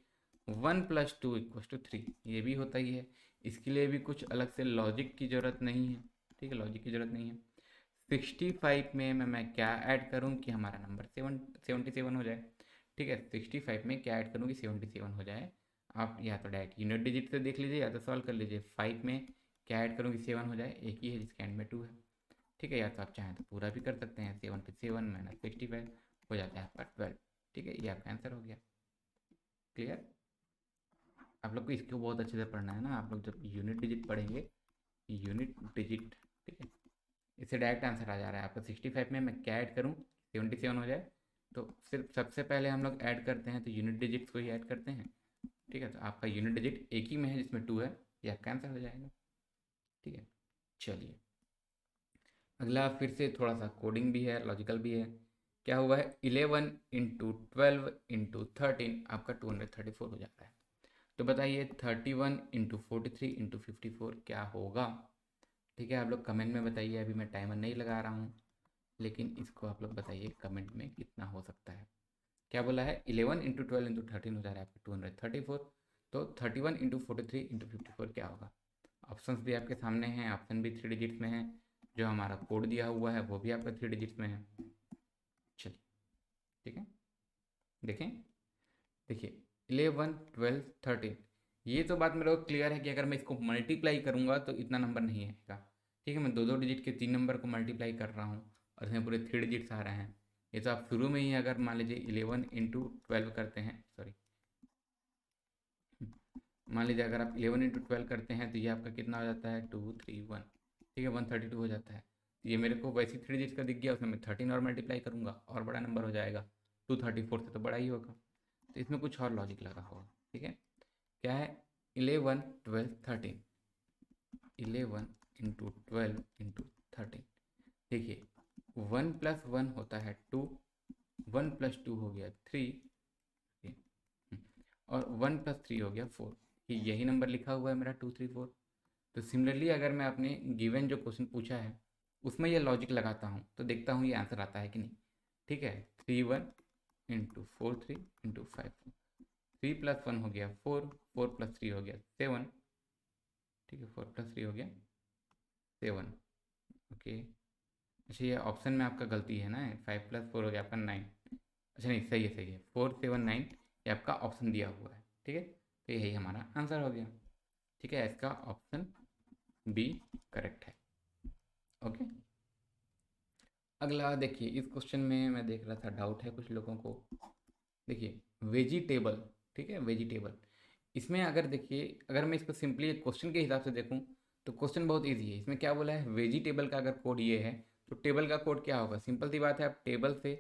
S1: 1 + 2 = 3 ये भी होता ही है, इसके लिए भी कुछ अलग से लॉजिक की ज़रूरत नहीं है। ठीक है, लॉजिक की ज़रूरत नहीं है। 65 में मैं क्या ऐड करूँ कि हमारा नंबर 77 हो जाए। ठीक है, 65 में क्या ऐड करूँ कि 77 हो जाए? आप या तो डायरेक्ट यूनिट डिजिट से देख लीजिए या तो सॉल्व कर लीजिए। 5 में क्या ऐड करूँ कि 7 हो जाए? एक ही है जिसके एंड में 2 है। ठीक है, या तो आप चाहें तो पूरा भी कर सकते हैं, 77 - 65 हो जाता है आपका 12। ठीक है, ये आपका आंसर हो गया। क्लियर? आप लोग को इसको बहुत अच्छे से पढ़ना है ना, आप लोग जब यूनिट डिजिट पढ़ेंगे, यूनिट डिजिट। ठीक है, इससे डायरेक्ट आंसर आ जा रहा है आपका। 65 में मैं क्या ऐड करूँ 77 हो जाए? तो सिर्फ सबसे पहले हम लोग ऐड करते हैं तो यूनिट डिजिट्स को ही ऐड करते हैं। ठीक है, तो आपका यूनिट डिजिट एक ही में है जिसमें 2 है, ये आपका आंसर हो जाएगा। ठीक है, चलिए अगला फिर से थोड़ा सा कोडिंग भी है, लॉजिकल भी है। क्या हुआ है, 11 × 12 × 13 आपका 234 हो जाता है। तो बताइए 31 × 43 × 54 क्या होगा? ठीक है, आप लोग कमेंट में बताइए। अभी मैं टाइमर नहीं लगा रहा हूँ, लेकिन इसको आप लोग बताइए कमेंट में कितना हो सकता है। क्या बोला है, 11 × 12 × 13 हो जा रहा है आपका 234। तो 31 × 43 × 54 क्या होगा? ऑप्शंस भी आपके सामने हैं, ऑप्शन भी 3 डिजिट्स में है, जो हमारा कोड दिया हुआ है वो भी आपका 3 डिजिट्स में है। चलिए ठीक है, देखें, देखिए 11 12 13, ये तो बात मेरे को क्लियर है कि अगर मैं इसको मल्टीप्लाई करूँगा तो इतना नंबर नहीं आएगा। ठीक है, मैं 2 2 डिजिट के 3 नंबर को मल्टीप्लाई कर रहा हूँ और इसमें पूरे 3 डिजिट्स आ रहे हैं, ये तो आप शुरू में ही अगर मान लीजिए 11 × 12 करते हैं, सॉरी, मान लीजिए अगर आप 11 × 12 करते हैं तो ये आपका कितना हो जाता है, 231, ठीक है, 132 हो जाता है। तो ये मेरे को वैसे 3 डिजिट का दिख गया, उसमें मैं 13 और मल्टीप्लाई करूँगा और बड़ा नंबर हो जाएगा, 234 से तो बड़ा ही होगा। तो इसमें कुछ और लॉजिक लगा होगा, ठीक है। क्या है, 11 12 13, 11 × 12 × 13। देखिए 1 + 1 होता है 2, 1 + 2 हो गया 3, और 1 + 3 हो गया 4। यही नंबर लिखा हुआ है मेरा 234। तो सिमिलरली अगर मैं अपने गिवन जो क्वेश्चन पूछा है उसमें ये लॉजिक लगाता हूँ तो देखता हूँ ये आंसर आता है कि नहीं, ठीक है। 31 × 4 3 × 5 3 + 1 हो गया 4, 4 + 3 हो गया 7, ठीक है, 4 + 3 हो गया 7, ओके। अच्छा ये ऑप्शन में आपका गलती है ना, 5 + 4 हो गया आपका 9। अच्छा नहीं, सही है, सही है, 4 7 9 ये आपका ऑप्शन दिया हुआ है, ठीक है। तो यही हमारा आंसर हो गया, ठीक है, इसका ऑप्शन बी करेक्ट है, ओके। अगला देखिए, इस क्वेश्चन में मैं देख रहा था डाउट है कुछ लोगों को। देखिए वेजिटेबल, ठीक है, वेजिटेबल, इसमें अगर देखिए अगर मैं इसको सिंपली एक क्वेश्चन के हिसाब से देखूं तो क्वेश्चन बहुत इजी है। इसमें क्या बोला है, वेजिटेबल का अगर कोड ये है तो टेबल का कोड क्या होगा, सिंपल सी बात है, आप टेबल से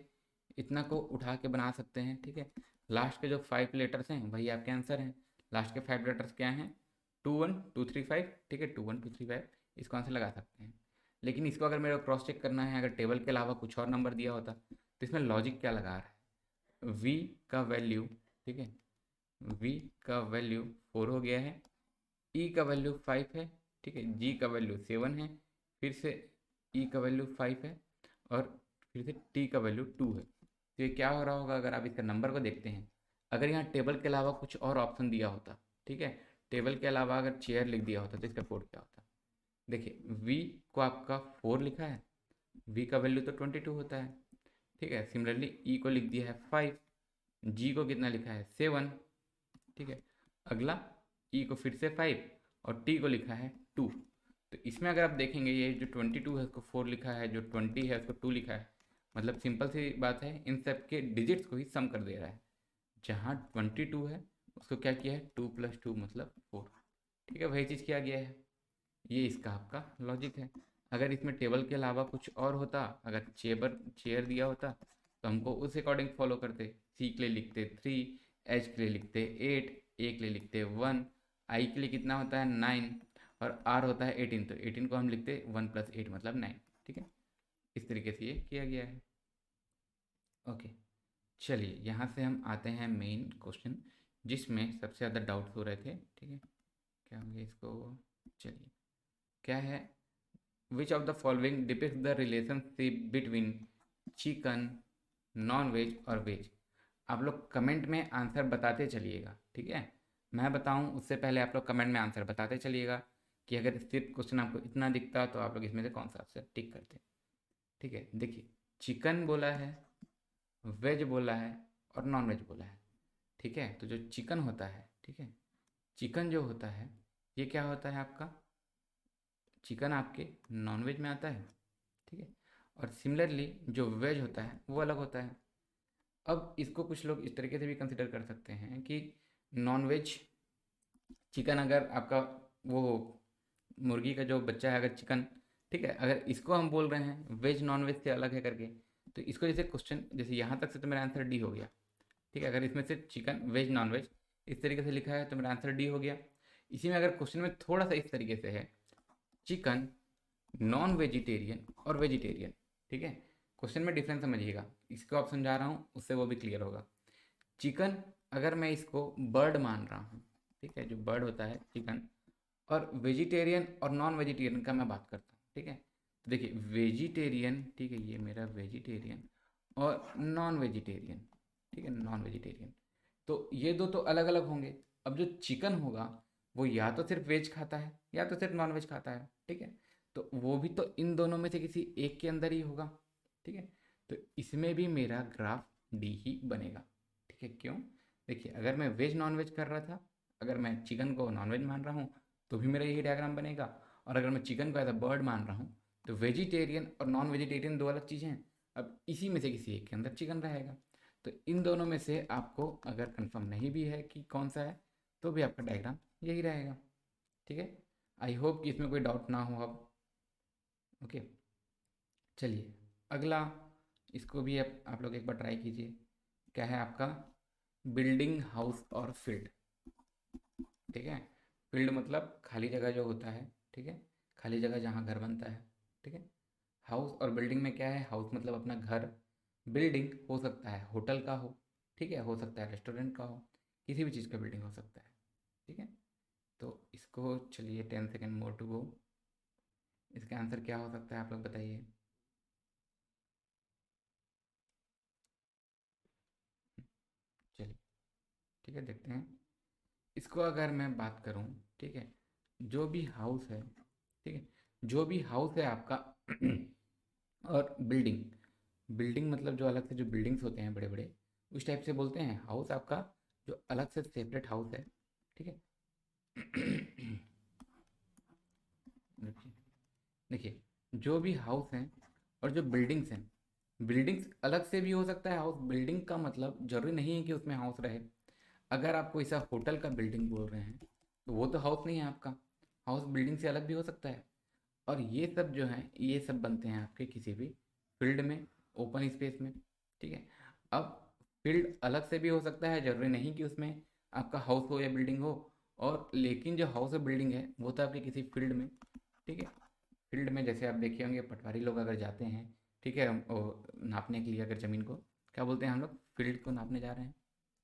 S1: इतना को उठा के बना सकते हैं, ठीक है। लास्ट के जो 5 लेटर्स हैं वही आपके आंसर हैं। लास्ट के 5 लेटर्स क्या हैं, 2 1 2 3 5, ठीक है, 2 1 2 3 5, इसको आंसर लगा सकते हैं। लेकिन इसको अगर मेरे को क्रॉस चेक करना है, अगर टेबल के अलावा कुछ और नंबर दिया होता तो इसमें लॉजिक क्या लगा रहा है, v का वैल्यू, ठीक है, v का वैल्यू 4 हो गया है, e का वैल्यू 5 है, ठीक है, g का वैल्यू 7 है, फिर से e का वैल्यू 5 है, और फिर से t का वैल्यू 2 है। तो ये क्या हो रहा होगा, अगर आप इसका नंबर को देखते हैं, अगर यहाँ टेबल के अलावा कुछ और ऑप्शन दिया होता, ठीक है, टेबल के अलावा अगर चेयर लिख दिया होता तो इसका कोड क्या होता। देखिए v को आपका 4 लिखा है, v का वैल्यू तो 22 होता है, ठीक है। सिमिलरली e को लिख दिया है 5, g को कितना लिखा है 7, ठीक है। अगला e को फिर से 5 और t को लिखा है 2। तो इसमें अगर आप देखेंगे ये जो 22 है उसको 4 लिखा है, जो 20 है उसको 2 लिखा है, मतलब सिंपल सी बात है, इन सब के डिजिट्स को ही सम कर दे रहा है। जहाँ 22 है उसको क्या किया है, 2 + 2 मतलब 4, ठीक है, वही चीज़ किया गया है। ये इसका आपका लॉजिक है। अगर इसमें टेबल के अलावा कुछ और होता, अगर चेयर दिया होता तो हमको उस अकॉर्डिंग फॉलो करते, सी के लिए लिखते 3, एच के लिए लिखते 8, ए के लिए लिखते 1, आई के लिए कितना होता है 9, और आर होता है 18, तो 18 को हम लिखते 1 + 8 मतलब 9, ठीक है। इस तरीके से ये किया गया है, ओके। चलिए यहाँ से हम आते हैं मेन क्वेश्चन जिसमें सबसे ज़्यादा डाउट्स हो रहे थे, ठीक है। क्या होंगे इसको, चलिए क्या है, which of the following depict the relationship between chicken, non veg और वेज। आप लोग कमेंट में आंसर बताते चलिएगा, ठीक है। मैं बताऊं उससे पहले आप लोग कमेंट में आंसर बताते चलिएगा कि अगर सिर्फ क्वेश्चन आपको इतना दिखता तो आप लोग इसमें से कौन सा आंसर टिक करते, ठीक है। देखिए चिकन बोला है, वेज बोला है और नॉन वेज बोला है, ठीक है। तो जो चिकन होता है, ठीक है, चिकन जो होता है ये क्या होता है आपका, चिकन आपके नॉनवेज में आता है, ठीक है। और सिमिलरली जो वेज होता है वो अलग होता है। अब इसको कुछ लोग इस तरीके से भी कंसिडर कर सकते हैं कि नॉनवेज चिकन, अगर आपका वो मुर्गी का जो बच्चा है अगर चिकन, ठीक है, अगर इसको हम बोल रहे हैं वेज नॉन वेज से अलग है करके, तो इसको जैसे क्वेश्चन जैसे यहाँ तक से तो मेरा आंसर डी हो गया, ठीक है। अगर इसमें से चिकन वेज नॉन वेज इस तरीके से लिखा है तो मेरा आंसर डी हो गया। इसी में अगर क्वेश्चन में थोड़ा सा इस तरीके से है, चिकन नॉन वेजिटेरियन और वेजिटेरियन, ठीक है, क्वेश्चन में डिफरेंस समझिएगा, इसको आप समझा रहा हूँ उससे वो भी क्लियर होगा। चिकन अगर मैं इसको बर्ड मान रहा हूँ, ठीक है, जो बर्ड होता है चिकन, और वेजिटेरियन और नॉन वेजिटेरियन का मैं बात करता हूँ, ठीक है। तो देखिए वेजिटेरियन, ठीक है, ये मेरा वेजिटेरियन और नॉन वेजिटेरियन, ठीक है, नॉन वेजिटेरियन, तो ये दो तो अलग अलग होंगे। अब जो चिकन होगा वो या तो सिर्फ वेज खाता है या तो सिर्फ नॉन वेज खाता है, ठीक है। तो वो भी तो इन दोनों में से किसी एक के अंदर ही होगा, ठीक है। तो इसमें भी मेरा ग्राफ डी ही बनेगा, ठीक है। क्यों, देखिए अगर मैं वेज नॉन वेज कर रहा था, अगर मैं चिकन को नॉन वेज मान रहा हूँ तो भी मेरा यही डायग्राम बनेगा, और अगर मैं चिकन को एज अ बर्ड मान रहा हूँ तो वेजिटेरियन और नॉन वेजिटेरियन दो अलग चीज़ें हैं, अब इसी में से किसी एक के अंदर चिकन रहेगा। तो इन दोनों में से आपको अगर कंफर्म नहीं भी है कि कौन सा है, तो भी आपका डायग्राम यही रहेगा। ठीक है, आई होप कि इसमें कोई डाउट ना हो अब। ओके, चलिए अगला, इसको भी आप लोग एक बार ट्राई कीजिए। क्या है आपका? बिल्डिंग, हाउस और फील्ड। ठीक है, फील्ड मतलब खाली जगह जो होता है। ठीक है, खाली जगह जहाँ घर बनता है। ठीक है, हाउस और बिल्डिंग में क्या है? हाउस मतलब अपना घर, बिल्डिंग हो सकता है होटल का हो, ठीक है, हो सकता है रेस्टोरेंट का हो, किसी भी चीज़ का बिल्डिंग हो सकता है। ठीक है, तो इसको चलिए 10 सेकेंड मोर टू गो। इसका आंसर क्या हो सकता है आप लोग बताइए। चलिए ठीक है, देखते हैं इसको। अगर मैं बात करूं, ठीक है, जो भी हाउस है, ठीक है, जो भी हाउस है आपका और बिल्डिंग, बिल्डिंग मतलब जो अलग से जो बिल्डिंग्स होते हैं बड़े बड़े, उस टाइप से बोलते हैं। हाउस आपका जो अलग से सेपरेट हाउस है। ठीक है देखिए, देखिए, जो भी हाउस हैं और जो बिल्डिंग्स हैं, बिल्डिंग्स अलग से भी हो सकता है हाउस। बिल्डिंग का मतलब जरूरी नहीं है कि उसमें हाउस रहे। अगर आप कोई सा होटल का बिल्डिंग बोल रहे हैं, तो वो तो हाउस नहीं है आपका। हाउस बिल्डिंग से अलग भी हो सकता है। और ये सब जो है, ये सब बनते हैं आपके किसी भी फील्ड में, ओपन स्पेस में। ठीक है, अब फील्ड अलग से भी हो सकता है, ज़रूरी नहीं कि उसमें आपका हाउस हो या बिल्डिंग हो। और लेकिन जो हाउस और बिल्डिंग है वो तो आपके किसी फील्ड में। ठीक है, फील्ड में जैसे आप देखे होंगे पटवारी लोग अगर जाते हैं, ठीक है, नापने के लिए अगर ज़मीन को, क्या बोलते हैं हम लोग? फील्ड को नापने जा रहे हैं।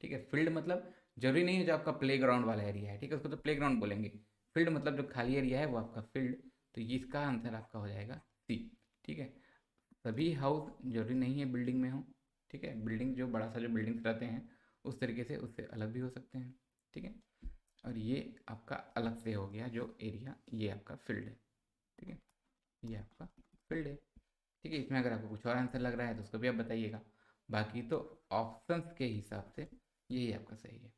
S1: ठीक है, फील्ड मतलब जरूरी नहीं है जो आपका प्ले ग्राउंड वाला एरिया है, ठीक है, उसको तो प्ले ग्राउंड बोलेंगे। फील्ड मतलब जो खाली एरिया है वो आपका फील्ड। तो ये इसका आंसर आपका हो जाएगा सी। ठीक है, सभी हाउस जरूरी नहीं है बिल्डिंग में हो। ठीक है, बिल्डिंग जो बड़ा सा जो बिल्डिंग्स रहते हैं उस तरीके से उससे अलग भी हो सकते हैं। ठीक है, और ये आपका अलग से हो गया जो एरिया, ये आपका फील्ड है। ठीक है, ये आपका फील्ड है। ठीक है, इसमें अगर आपको कुछ और आंसर लग रहा है तो उसको भी आप बताइएगा। बाकी तो ऑप्शंस के हिसाब से यही आपका सही है।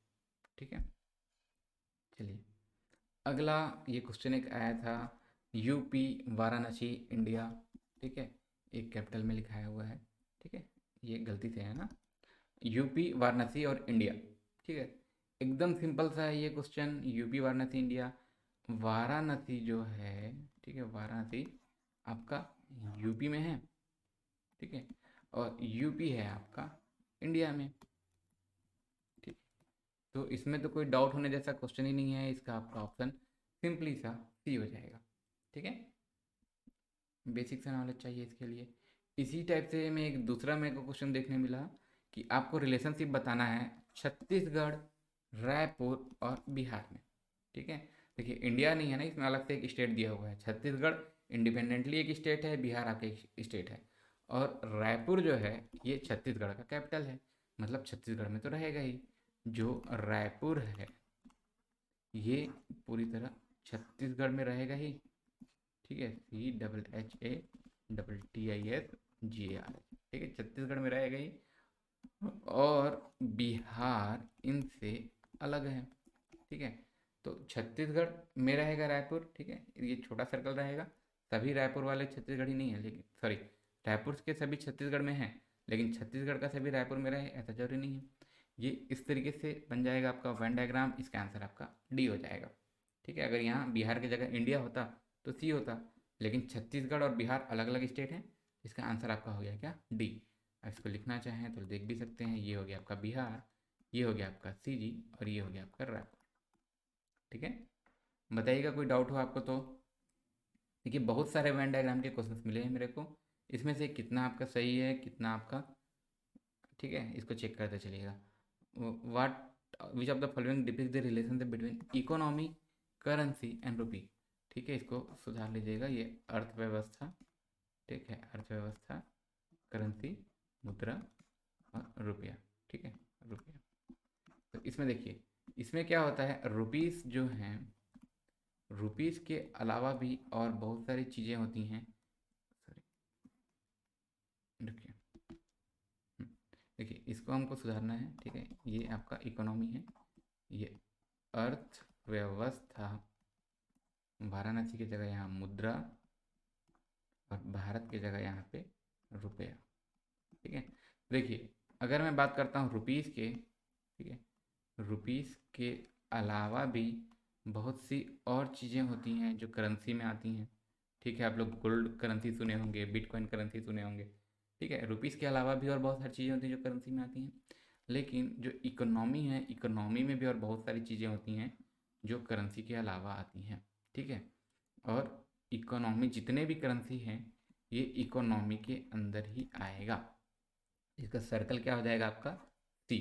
S1: ठीक है, चलिए अगला, ये क्वेश्चन एक आया था, यूपी वाराणसी इंडिया। ठीक है, एक कैपिटल में लिखाया हुआ है। ठीक है, ये गलती से है ना, यूपी वाराणसी और इंडिया। ठीक है, एकदम सिंपल सा है ये question, UP Varanasi India. Varanasi जो है, ठीक है, वाराणसी आपका यूपी में है। ठीक है, और यूपी है आपका इंडिया में। ठीक, तो इसमें तो कोई डाउट होने जैसा क्वेश्चन ही नहीं है। इसका आपका ऑप्शन सिंपली सा सी हो जाएगा। ठीक है, बेसिक सा नॉलेज चाहिए इसके लिए। इसी टाइप से मैं एक दूसरा मेरे को क्वेश्चन देखने मिला कि आपको रिलेशनशिप बताना है छत्तीसगढ़, रायपुर और बिहार में। ठीक है, देखिए इंडिया नहीं है ना, इसमें अलग से एक स्टेट दिया हुआ है। छत्तीसगढ़ इंडिपेंडेंटली एक स्टेट है, बिहार आपका एक स्टेट है। और रायपुर जो है ये छत्तीसगढ़ का कैपिटल है, मतलब छत्तीसगढ़ में तो रहेगा ही। जो रायपुर है ये पूरी तरह छत्तीसगढ़ में रहेगा ही। ठीक है, CHHATTISGAR, ठीक है, छत्तीसगढ़ में रहेगा ही। और बिहार इनसे अलग है। ठीक है, तो छत्तीसगढ़ में रहेगा रायपुर। ठीक है, ये छोटा सर्कल रहेगा। सभी रायपुर वाले छत्तीसगढ़ ही नहीं है, लेकिन सॉरी, रायपुर के सभी छत्तीसगढ़ में हैं, लेकिन छत्तीसगढ़ का सभी रायपुर में रहे ऐसा जरूरी नहीं है। ये इस तरीके से बन जाएगा आपका वेन डायग्राम। इसका आंसर आपका डी हो जाएगा। ठीक है, अगर यहाँ बिहार की जगह इंडिया होता तो सी होता, लेकिन छत्तीसगढ़ और बिहार अलग अलग स्टेट हैं। इसका आंसर आपका हो गया क्या? डी। अब इसको लिखना चाहें तो देख भी सकते हैं, ये हो गया आपका बिहार, ये हो गया आपका सी जी, और ये हो गया आपका रायपुर। ठीक है, बताइएगा कोई डाउट हो आपको तो। देखिए बहुत सारे वेन डायग्राम के क्वेश्चंस मिले हैं मेरे को, इसमें से कितना आपका सही है कितना आपका, ठीक है, इसको चेक करते चलिएगा। What which of the following depict the relationship between economy, currency and rupee. ठीक है, इसको सुधार लीजिएगा, ये अर्थव्यवस्था, ठीक है, अर्थव्यवस्था, करेंसी, मुद्रा और रुपया। ठीक है, रुपया। तो इसमें देखिए, इसमें क्या होता है, रुपीस जो हैं, रुपीस के अलावा भी और बहुत सारी चीज़ें होती हैं। सॉरी, देखिए, देखिए इसको हमको सुधारना है। ठीक है, ये आपका इकोनॉमी है, ये अर्थव्यवस्था, वाराणसी की जगह यहाँ मुद्रा, और भारत की जगह यहाँ पे रुपया। ठीक है। देखिए, अगर मैं बात करता हूँ रुपीज़ के, ठीक है, रुपीज़ के अलावा भी बहुत सी और चीज़ें होती हैं जो करेंसी में आती हैं। ठीक है, आप लोग गोल्ड करेंसी सुने होंगे, बिटकॉइन करेंसी सुने होंगे। ठीक है, रुपीज़ के अलावा भी और बहुत सारी चीज़ें होती हैं जो करेंसी में आती हैं। लेकिन जो इकोनॉमी है, इकोनॉमी में भी और बहुत सारी चीज़ें होती हैं जो करेंसी के अलावा आती हैं। ठीक है, और इकोनॉमी जितने भी करेंसी हैं ये इकोनॉमी के अंदर ही आएगा। इसका सर्कल क्या हो जाएगा आपका? सी।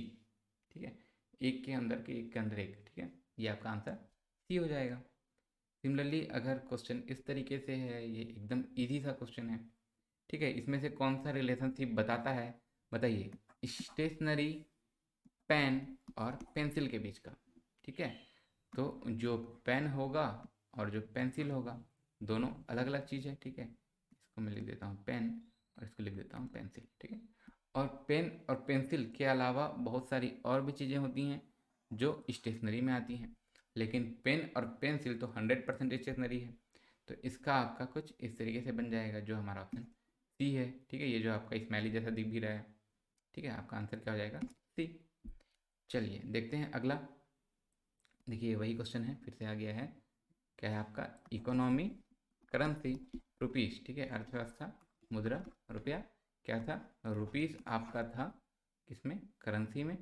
S1: ठीक है, एक के अंदर के, एक के अंदर एक। ठीक है, ये आपका आंसर सी हो जाएगा। सिमिलरली अगर क्वेश्चन इस तरीके से है, ये एकदम इजी सा क्वेश्चन है। ठीक है, इसमें से कौन सा रिलेशनशिप बताता है, बताइए, स्टेशनरी, पेन और पेंसिल के बीच का। ठीक है, तो जो पेन होगा और जो पेंसिल होगा दोनों अलग अलग चीज़ है। ठीक है, इसको मैं लिख देता हूँ पेन और इसको लिख देता हूँ पेंसिल। ठीक है, और पेन और पेंसिल के अलावा बहुत सारी और भी चीज़ें होती हैं जो स्टेशनरी में आती हैं, लेकिन पेन और पेंसिल तो 100% स्टेशनरी है। तो इसका आपका कुछ इस तरीके से बन जाएगा, जो हमारा ऑप्शन सी है। ठीक है, ये जो आपका स्माइली जैसा दिख भी रहा है। ठीक है, आपका आंसर क्या हो जाएगा? सी। चलिए देखते हैं अगला। देखिए वही क्वेश्चन है, फिर से आ गया है। क्या है आपका? Economy, currency, rupees. ठीक है, अर्थव्यवस्था, मुद्रा, रुपया। क्या था? रुपीस आपका था किसमें? करेंसी में।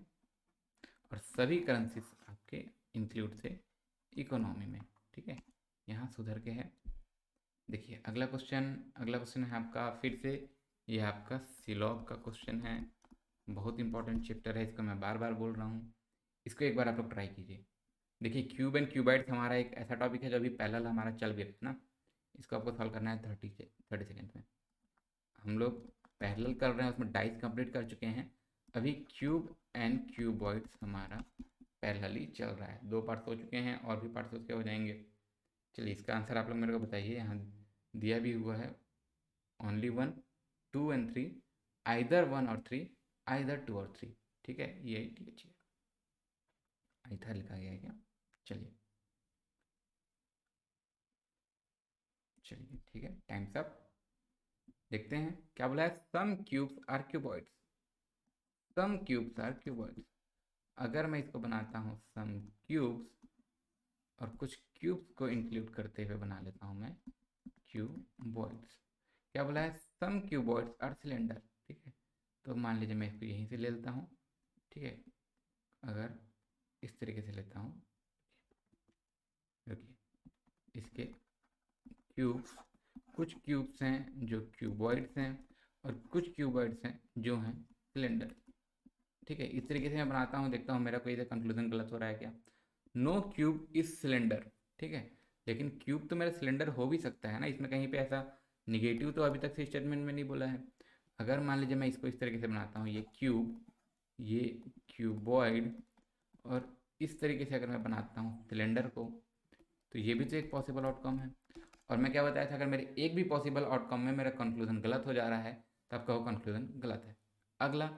S1: और सभी करेंसीज आपके इंक्लूड थे इकोनॉमी में। ठीक है, यहाँ सुधर के है। देखिए अगला क्वेश्चन है आपका फिर से, ये आपका सिलॉग का क्वेश्चन है। बहुत इंपॉर्टेंट चैप्टर है, इसको मैं बार बार बोल रहा हूँ। इसको एक बार आप लोग ट्राई कीजिए। देखिए क्यूब एंड क्यूबाइड्स हमारा एक ऐसा टॉपिक है जो अभी पैरेलल हमारा चल गया था ना। इसको आपको सॉल्व करना है 30 सेकेंड में। हम लोग पैरेलल कर रहे हैं, उसमें डाइस कंप्लीट कर चुके हैं। अभी क्यूब एंड क्यूबॉइड्स हमारा पैरेलली चल रहा है। 2 पार्ट्स हो चुके हैं और भी पार्ट्स उसके हो जाएंगे। चलिए इसका आंसर आप लोग मेरे को बताइए। यहाँ दिया भी हुआ है ओनली 1, 2 एंड 3, आइदर 1 और 3, आइदर 2 और 3। ठीक है, ये ठीक है, आइथर लिखा गया है क्या? चलिए चलिए ठीक है, टाइम्स अप। देखते हैं क्या बोला है। Some cubes are cuboids, some cubes are cuboids. अगर मैं इसको बनाता हूँ सम क्यूब्स और कुछ क्यूब्स को इंक्लूड करते हुए बना लेता हूँ मैं क्यूबॉइड्स। क्या बोला है? सम क्यूबॉइड्स आर सिलेंडर। ठीक है, तो मान लीजिए मैं इसको यहीं से ले लेता हूँ। ठीक है, अगर इस तरीके से लेता हूँ, देखिए इसके क्यूब्स, कुछ क्यूब्स हैं जो क्यूबॉइड्स हैं और कुछ क्यूबॉइड्स हैं जो हैं सिलेंडर। ठीक है, इस तरीके से मैं बनाता हूँ, देखता हूँ मेरा कोई कंक्लूजन गलत हो रहा है क्या। No cube is cylinder. ठीक है, लेकिन क्यूब तो मेरा सिलेंडर हो भी सकता है ना, इसमें कहीं पे ऐसा निगेटिव तो अभी तक से स्टेटमेंट में नहीं बोला है। अगर मान लीजिए मैं इसको इस तरीके से बनाता हूँ, ये क्यूब, ये क्यूबॉइड, और इस तरीके से अगर मैं बनाता हूँ सिलेंडर को, तो ये भी तो एक पॉसिबल आउटकम है। और मैं क्या बताया था, अगर मेरे एक भी पॉसिबल आउटकम में मेरा कंक्लूजन गलत हो जा रहा है तो आपका वो कंक्लूजन गलत है। अगला,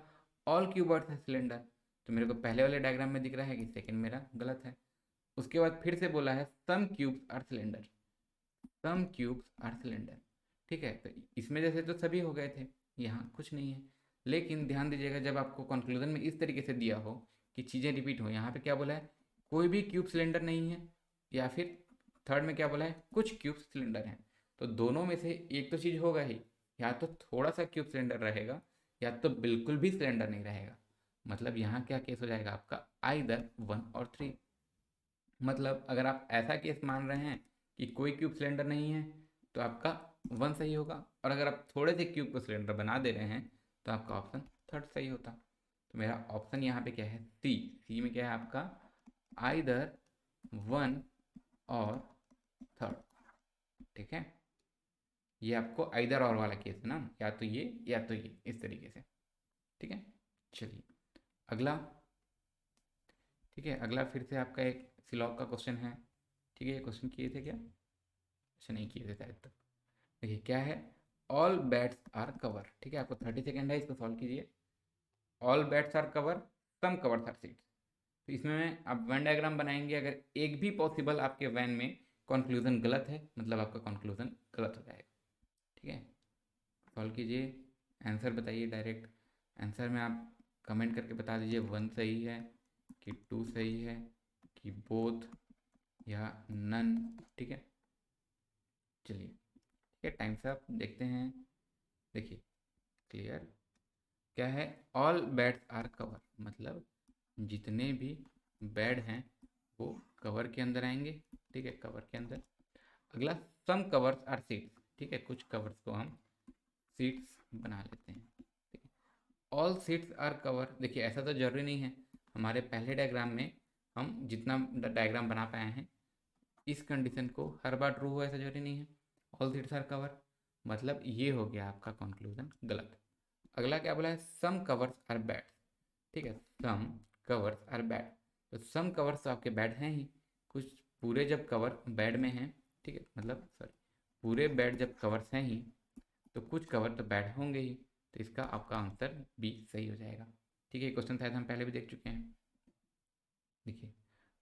S1: ऑल क्यूबॉइड्स है सिलेंडर, तो मेरे को पहले वाले डायग्राम में दिख रहा है कि सेकंड मेरा गलत है। उसके बाद फिर से बोला है some cubes are cylinder, some cubes are cylinder. ठीक है, तो इसमें जैसे तो सभी हो गए थे, यहाँ कुछ नहीं है। लेकिन ध्यान दीजिएगा, जब आपको कंक्लूजन में इस तरीके से दिया हो कि चीज़ें रिपीट हो, यहाँ पे क्या बोला है? कोई भी क्यूब सिलेंडर नहीं है, या फिर थर्ड में क्या बोला है? कुछ क्यूब सिलेंडर हैं। तो दोनों में से एक तो चीज़ होगा ही, या तो थोड़ा सा क्यूब सिलेंडर रहेगा या तो बिल्कुल भी सिलेंडर नहीं रहेगा। मतलब यहाँ क्या केस हो जाएगा आपका? आइदर 1 और 3। मतलब अगर आप ऐसा केस मान रहे हैं कि कोई क्यूब सिलेंडर नहीं है तो आपका 1 सही होगा, और अगर आप थोड़े से क्यूब को सिलेंडर बना दे रहे हैं तो आपका ऑप्शन थर्ड सही होता। तो मेरा ऑप्शन यहाँ पे क्या है? सी। सी में क्या है आपका? आइदर 1 और थर्ड। ठीक है, ये आपको आइदर और वाला केस है ना, या तो ये या तो ये, इस तरीके से। ठीक है, चलिए अगला। ठीक है, अगला फिर से आपका एक सिलॉग का क्वेश्चन है। ठीक है, ये क्वेश्चन किए थे क्या? अच्छा नहीं किए थे शायद तक। देखिए क्या है, ऑल बैट्स आर कवर। ठीक है, आपको 30 सेकेंड है, इसको सॉल्व कीजिए। All bats are cover, some covers are seats. तो इसमें आप वैन डायग्राम बनाएंगे, अगर एक भी पॉसिबल आपके वैन में कंक्लूजन गलत है मतलब आपका कंक्लूजन गलत हो जाएगा। ठीक है, सॉल्व कीजिए, आंसर बताइए डायरेक्ट। आंसर में आप कमेंट करके बता दीजिए 1 सही है कि 2 सही है कि बोथ या नन। ठीक है, चलिए ठीक है, टाइम से आप देखते हैं। देखिए क्लियर क्या है, ऑल बेड्स आर कवर, मतलब जितने भी बेड हैं वो कवर के अंदर आएंगे। ठीक है, कवर के अंदर। अगला, सम कवर्स आर सीट्स। ठीक है, कुछ कवर्स को हम सीट्स बना लेते हैं। ठीक है, ऑल सीट्स आर कवर। देखिए ऐसा तो जरूरी नहीं है, हमारे पहले डायग्राम में हम जितना डायग्राम बना पाए हैं इस कंडीशन को हर बार ट्रू हो ऐसा जरूरी नहीं है। ऑल सीट्स आर कवर मतलब ये हो गया आपका कंक्लूजन गलत। अगला क्या बोला है, सम कवर्स आर बैड। ठीक है, सम कवर्स आर बैड, तो सम कवर्स तो आपके बैड हैं ही। कुछ पूरे जब कवर बेड में हैं, ठीक है, मतलब सॉरी, पूरे बेड जब कवर्स हैं ही तो कुछ कवर तो बैड होंगे ही, तो इसका आपका आंसर बी सही हो जाएगा। ठीक है, क्वेश्चन शायद हम पहले भी देख चुके हैं। देखिए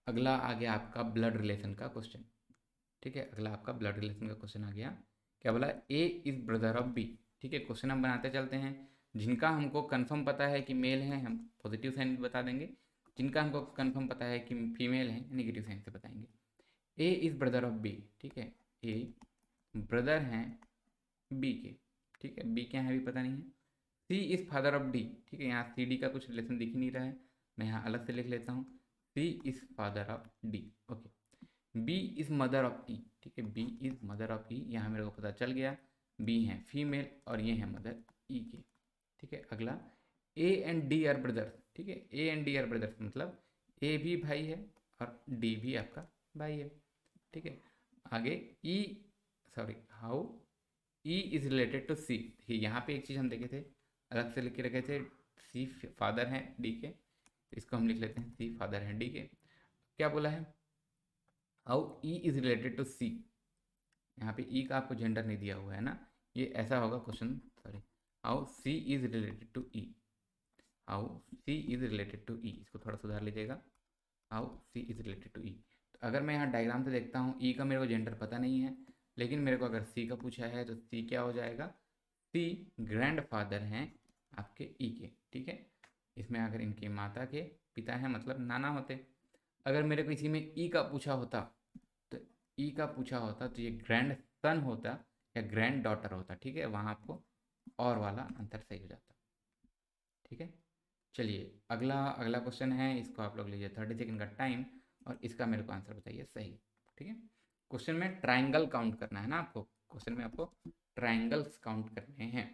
S1: अगला आ गया आपका ब्लड रिलेशन का क्वेश्चन। ठीक है, अगला आपका ब्लड रिलेशन का क्वेश्चन आ गया। क्या बोला, ए इज ब्रदर ऑफ बी। ठीक है, क्वेश्चन हम बनाते चलते हैं। जिनका हमको कंफर्म पता है कि मेल है हम पॉजिटिव साइन बता देंगे, जिनका हमको कंफर्म पता है कि फीमेल है नेगेटिव साइन से बताएंगे। ए इज ब्रदर ऑफ बी। ठीक है, ए ब्रदर हैं बी के। ठीक है, बी क्या है अभी पता नहीं है। सी इज फादर ऑफ डी। ठीक है, यहाँ सी डी का कुछ रिलेशन दिख ही नहीं रहा है, मैं यहाँ अलग से लिख लेता हूँ। C is father of D. Okay, B is mother of E. ठीक है, B is mother of E, यहाँ मेरे को पता चल गया बी हैं फीमेल और ये हैं मदर ई के। ठीक है, अगला, A and D R brothers. ठीक है, A and D R brothers मतलब ए भी भाई है और डी भी आपका भाई है। ठीक है, आगे E, sorry, how E is related to C. देखिए यहाँ पे एक चीज़ हम देखे थे, अलग से लिख के रखे थे, सी फादर हैं डी के, तो इसको हम लिख लेते हैं सी फादर हैं डी के। क्या बोला है, how E is related to C. यहाँ पे ई का आपको जेंडर नहीं दिया हुआ है ना, ये ऐसा होगा question, sorry, how C is related to E. How C is related to E, इसको थोड़ा सुधार लीजिएगा, how C is related to E. तो अगर मैं यहाँ डायग्राम से देखता हूँ ई का मेरे को जेंडर पता नहीं है, लेकिन मेरे को अगर सी का पूछा है तो सी क्या हो जाएगा, सी ग्रैंड फादर हैं आपके ई के। ठीक है, इसमें अगर इनके माता के पिता हैं मतलब नाना होते। अगर मेरे को इसी में ई का पूछा होता, तो ई का पूछा होता तो ये ग्रैंड सन होता या ग्रैंड डॉटर होता। ठीक है, वहाँ आपको और वाला आंसर सही हो जाता। ठीक है, चलिए अगला अगला क्वेश्चन है, इसको आप लोग लीजिए 30 सेकेंड का टाइम और इसका मेरे को आंसर बताइए सही। ठीक है, क्वेश्चन में ट्राइंगल काउंट करना है ना आपको, क्वेश्चन में आपको ट्राइंगल्स काउंट करने हैं।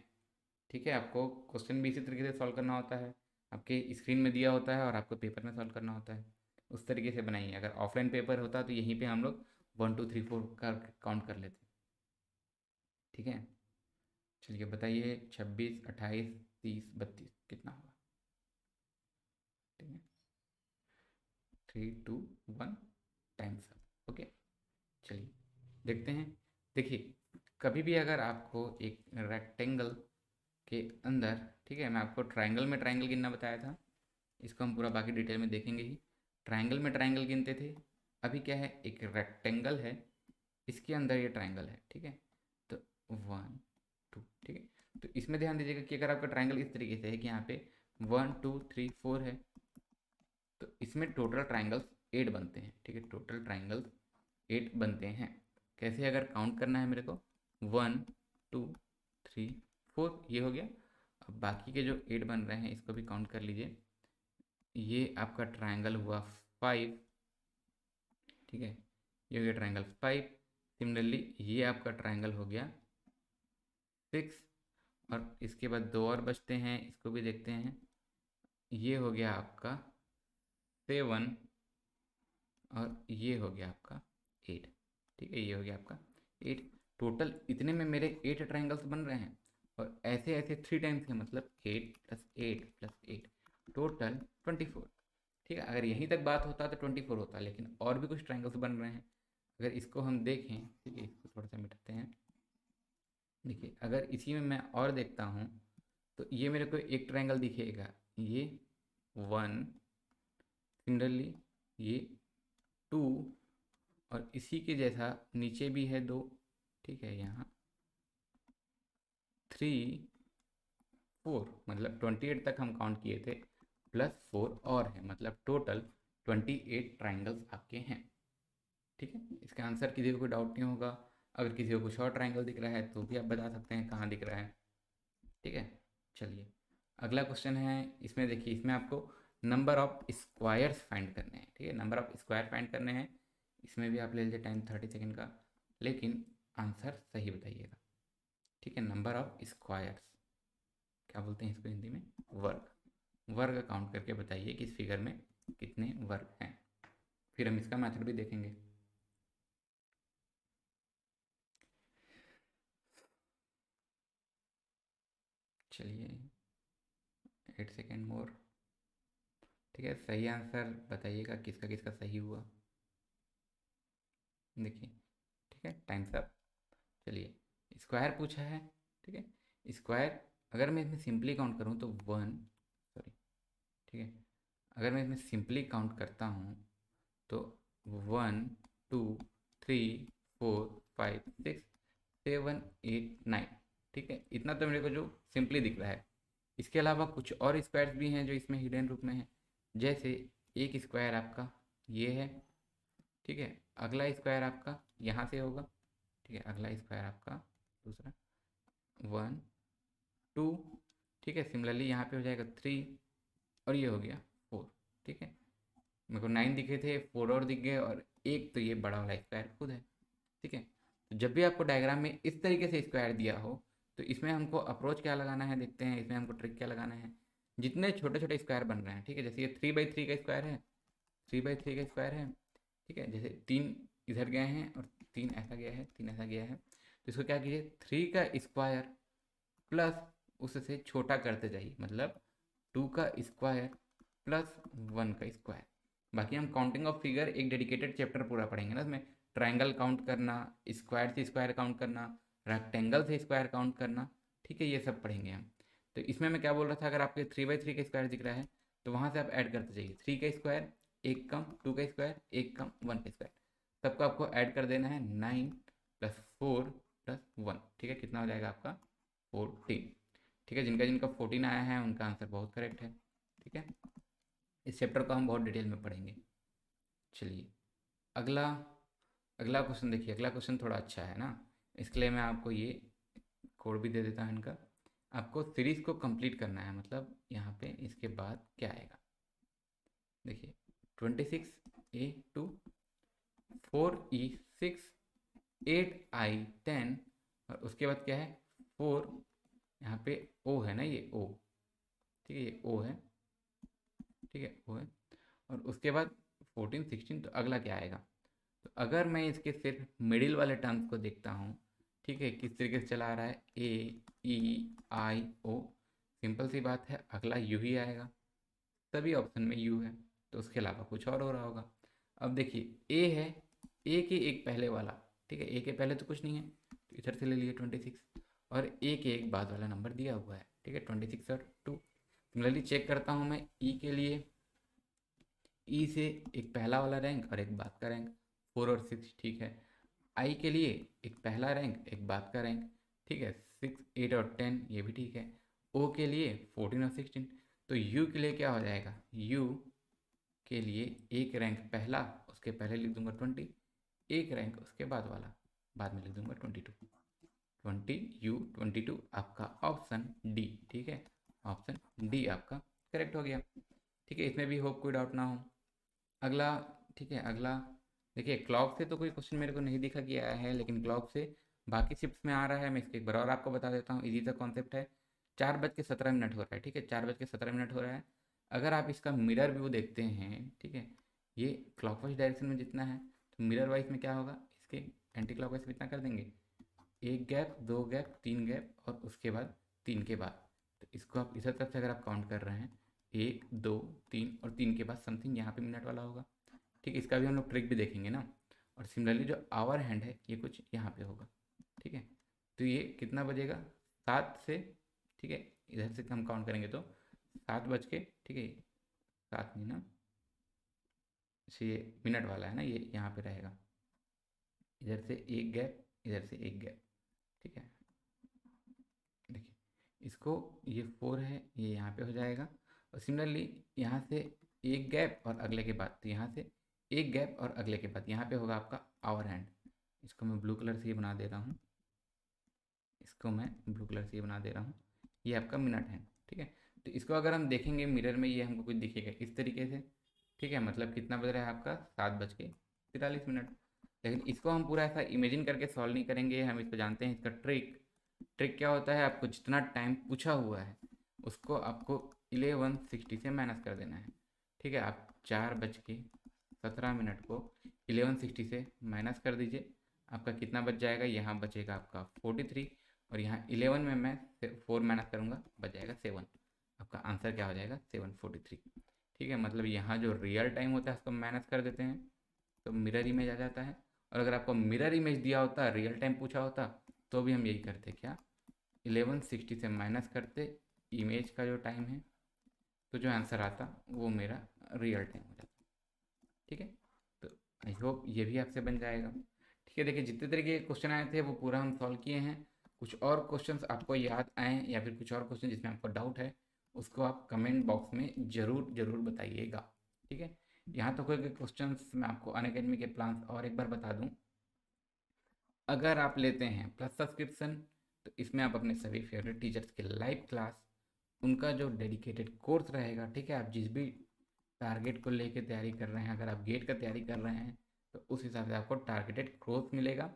S1: ठीक है, आपको क्वेश्चन भी इसी तरीके से सॉल्व करना होता है, आपके स्क्रीन में दिया होता है और आपको पेपर में सॉल्व करना होता है, उस तरीके से बनाइए। अगर ऑफलाइन पेपर होता तो यहीं पे हम लोग 1 2 3 4 का काउंट कर लेते। ठीक है, चलिए बताइए 26 28 30 32 कितना होगा। ठीक है, 3 2 1 टाइम्स अप। ओके, चलिए देखते हैं। देखिए कभी भी अगर आपको एक रेक्टेंगल के अंदर, ठीक है, मैं आपको ट्राइंगल में ट्राइंगल गिनना बताया था, इसको हम पूरा बाकी डिटेल में देखेंगे ही। ट्राइंगल में ट्राइंगल गिनते थे, अभी क्या है, एक रेक्टेंगल है, इसके अंदर ये ट्राइंगल है। ठीक है, तो 1 2, ठीक है, तो इसमें ध्यान दीजिएगा कि अगर आपका ट्राइंगल इस तरीके से है कि यहाँ पे 1 2 3 4 है, तो इसमें टोटल ट्राइंगल्स 8 बनते हैं। ठीक है, टोटल ट्राइंगल्स 8 बनते हैं। कैसे, अगर काउंट करना है मेरे को, 1 2 3 4 ये हो गया। अब बाकी के जो 8 बन रहे हैं इसको भी काउंट कर लीजिए। ये आपका ट्राइंगल हुआ 5। ठीक है, ये हो गया ट्राइंगल 5। सिमिलरली ये आपका ट्राइंगल हो गया 6, और इसके बाद दो और बचते हैं, इसको भी देखते हैं। ये हो गया आपका 7 और ये हो गया आपका 8। ठीक है, ये हो गया आपका 8। टोटल इतने में मेरे 8 ट्राइंगल्स बन रहे हैं, और ऐसे ऐसे 3 टाइम्स के मतलब 8 + 8 + 8 टोटल 24। ठीक है, अगर यहीं तक बात होता तो 24 होता, लेकिन और भी कुछ ट्राइंगल्स बन रहे हैं। अगर इसको हम देखें, ठीक है, इसको थोड़ा सा मिटाते हैं। देखिए अगर इसी में मैं और देखता हूँ तो ये मेरे को एक ट्राइंगल दिखेगा, ये 1, सिमिलरली ये 2, और इसी के जैसा नीचे भी है 2। ठीक है, यहाँ 3 4, मतलब 28 तक हम काउंट किए थे, प्लस 4 और है, मतलब टोटल 28 ट्राइंगल्स आपके हैं। ठीक है, इसका आंसर किसी को कोई डाउट नहीं होगा। अगर किसी को कुछ और ट्राइंगल दिख रहा है तो भी आप बता सकते हैं कहाँ दिख रहा है। ठीक है, चलिए अगला क्वेश्चन है। इसमें देखिए, इसमें आपको नंबर ऑफ स्क्वायर्स फाइंड करने हैं। ठीक है, नंबर ऑफ स्क्वायर फाइंड करने हैं। इसमें भी आप ले लीजिए टाइम 30 सेकेंड का, लेकिन आंसर सही बताइएगा। ठीक है, नंबर ऑफ स्क्वायर्स, क्या बोलते हैं इसको हिंदी में, वर्ग। वर्ग काउंट करके बताइए कि इस फिगर में कितने वर्ग हैं। फिर हम इसका मेथड भी देखेंगे। चलिए 8 सेकेंड मोर। ठीक है, सही आंसर बताइएगा किसका किसका सही हुआ। देखिए, ठीक है, टाइम्स अप। चलिए, स्क्वायर पूछा है। ठीक है, स्क्वायर अगर मैं इसमें सिंपली काउंट करूँ तो 1, सॉरी, ठीक है, अगर मैं इसमें सिंपली काउंट करता हूँ तो 1 2 3 4 5 6 7 8 9। ठीक है, इतना तो मेरे को जो सिंपली दिख रहा है। इसके अलावा कुछ और स्क्वायर्स भी हैं जो इसमें हिडन रूप में है। जैसे एक स्क्वायर आपका ये है। ठीक है, अगला स्क्वायर आपका यहाँ से होगा। ठीक है, अगला स्क्वायर आपका दूसरा 1 2। ठीक है, सिमिलरली यहाँ पे हो जाएगा 3, और ये हो गया 4। ठीक है, मेरे को 9 दिखे थे, 4 और दिख गए, और एक तो ये बड़ा वाला स्क्वायर खुद है। ठीक है, तो जब भी आपको डायग्राम में इस तरीके से स्क्वायर दिया हो तो इसमें हमको अप्रोच क्या लगाना है, देखते हैं इसमें हमको ट्रिक क्या लगाना है। जितने छोटे छोटे स्क्वायर बन रहे हैं, ठीक है, जैसे ये 3 बाई 3 का स्क्वायर है, 3 बाई 3 का स्क्वायर है। ठीक है, जैसे 3 इधर गए हैं और 3 ऐसा गया है, 3 ऐसा गया है, तो इसको क्या कीजिए, 3 का स्क्वायर प्लस उससे छोटा करते जाइए, मतलब 2 का स्क्वायर प्लस 1 का स्क्वायर। बाकी हम काउंटिंग ऑफ फिगर एक डेडिकेटेड चैप्टर पूरा पढ़ेंगे ना, उसमें ट्राइंगल काउंट करना, स्क्वायर से स्क्वायर काउंट करना, रेक्टेंगल से स्क्वायर काउंट करना। ठीक है, ये सब पढ़ेंगे हम। तो इसमें मैं क्या बोल रहा था, अगर आपके 3 बाई 3 का स्क्वायर दिख रहा है तो वहाँ से आप ऐड करते जाइए, 3 का स्क्वायर एक कम, 2 का स्क्वायर एक कम, 1 का स्क्वायर, सबको आपको ऐड कर देना है। 9 प्लस 4 प्लस 1। ठीक है, कितना हो जाएगा आपका 14। ठीक है, जिनका जिनका 14 आया है उनका आंसर बहुत करेक्ट है। ठीक है, इस चैप्टर को हम बहुत डिटेल में पढ़ेंगे। चलिए अगला, अगला क्वेश्चन देखिए। अगला क्वेश्चन थोड़ा अच्छा है ना, इसके लिए मैं आपको ये कोड भी दे देता हूँ इनका। आपको सीरीज को कंप्लीट करना है, मतलब यहाँ पे इसके बाद क्या आएगा, देखिए 26A2 4E6 8I10, और उसके बाद क्या है 4, यहाँ पे O है ना, ये O। ठीक है, ये O है। ठीक है, O है, और उसके बाद 14 16, तो अगला क्या आएगा। तो अगर मैं इसके सिर्फ मिडिल वाले टर्म्स को देखता हूँ, ठीक है, किस तरीके से चला आ रहा है, A E I O, simple सी बात है, अगला यू ही आएगा। सभी ऑप्शन में यू है, तो उसके अलावा कुछ और हो रहा होगा। अब देखिए ए है, ए के एक पहले वाला, ठीक है, ए के पहले तो कुछ नहीं है, तो इधर से ले लिए 26, और ए के एक बाद वाला नंबर दिया हुआ है। ठीक है, 26 और 2। सिमिलरली चेक करता हूँ मैं ई के लिए, ई से एक पहला वाला रैंक और एक बाद का रैंक, 4 और 6। ठीक है, आई के लिए एक पहला रैंक एक बाद का रैंक। ठीक है, 6 8 और 10, ये भी ठीक है। ओ के लिए 14 और 16। तो यू के लिए क्या हो जाएगा, यू के लिए एक रैंक पहला, उसके पहले लिख दूंगा 20, एक रैंक उसके बाद वाला, बाद में लिख दूंगा 22। 20U22 आपका ऑप्शन डी। ठीक है, ऑप्शन डी आपका करेक्ट हो गया। ठीक है, इसमें भी होप कोई डाउट ना हो। अगला, ठीक है, अगला देखिए, क्लॉक से तो कोई क्वेश्चन मेरे को नहीं दिखा कि आया है, लेकिन क्लॉक से बाकी शिफ्ट में आ रहा है। मैं इसको एक बार और आपको बता देता हूँ, इजी सा कॉन्सेप्ट है। 4:17 हो रहा है। ठीक है, 4:17 हो रहा है। अगर आप इसका मिरर व्यू देखते हैं, ठीक है, ये क्लॉकवाइज डायरेक्शन में जितना है, तो मिरर वाइज में क्या होगा, इसके एंटी क्लॉकवाइज में इतना कर देंगे, एक गैप, दो गैप, तीन गैप, और उसके बाद तीन के बाद। तो इसको आप इधर तरफ से अगर आप काउंट कर रहे हैं, एक दो तीन, और तीन के बाद समथिंग यहाँ पे मिनट वाला होगा। ठीक है, इसका भी हम लोग ट्रिक भी देखेंगे ना। और सिमिलरली जो आवर हैंड है ये कुछ यहाँ पे होगा। ठीक है, तो ये कितना बजेगा, 7 से, ठीक है, इधर से हम काउंट करेंगे तो 7 बज के, ठीक है, 7 नहीं ना, इसे ये मिनट वाला है ना, ये यहाँ पे रहेगा, इधर से एक गैप, इधर से एक गैप। ठीक है, देखिए इसको ये 4 है, ये यहाँ पे हो जाएगा। और सिमिलरली यहाँ से एक गैप और अगले के बाद, तो यहाँ से एक गैप और अगले के बाद यहाँ पे होगा आपका आवर हैंड। इसको मैं ब्लू कलर से ही बना दे रहा हूँ, इसको मैं ब्लू कलर से ही बना दे रहा हूँ। ये आपका मिनट हैंड, ठीक है। तो इसको अगर हम देखेंगे मिरर में, ये हमको कुछ दिखेगा इस तरीके से, ठीक है। मतलब कितना बज रहा है आपका 7:43। लेकिन इसको हम पूरा ऐसा इमेजिन करके सॉल्व नहीं करेंगे, हम इसको जानते हैं। इसका ट्रिक क्या होता है, आपको जितना टाइम पूछा हुआ है उसको आपको 11:60 से माइनस कर देना है, ठीक है। आप 4:17 को 11:60 से माइनस कर दीजिए, आपका कितना बच जाएगा, यहाँ बचेगा आपका 43, और यहाँ 11 में मैं 4 माइनस करूँगा, बच जाएगा 7। आपका आंसर क्या हो जाएगा, 7:43, ठीक है। मतलब यहाँ जो रियल टाइम होता है उसको माइनस कर देते हैं तो मिरर इमेज आ जाता है। और अगर आपको मिरर इमेज दिया होता, रियल टाइम पूछा होता, तो भी हम यही करते, क्या 11:60 से माइनस करते इमेज का जो टाइम है, तो जो आंसर आता वो मेरा रियल टाइम हो जाता, ठीक है। तो आई होप ये भी आपसे बन जाएगा, ठीक है। देखिए जितने तरीके के क्वेश्चन आए थे वो पूरा हम सॉल्व किए हैं। कुछ और क्वेश्चंस आपको याद आए या फिर कुछ और क्वेश्चन जिसमें आपको डाउट है, उसको आप कमेंट बॉक्स में ज़रूर ज़रूर बताइएगा, ठीक है। यहाँ तो कोई क्वेश्चंस मैं आपको अनअकैडमी के प्लान्स और एक बार बता दूँ। अगर आप लेते हैं प्लस सब्सक्रिप्शन, तो इसमें आप अपने सभी फेवरेट टीचर्स के लाइव क्लास, उनका जो डेडिकेटेड कोर्स रहेगा, ठीक है। आप जिस भी टारगेट को लेके तैयारी कर रहे हैं, अगर आप गेट का तैयारी कर रहे हैं तो उस हिसाब से आपको टारगेटेड कोर्स मिलेगा।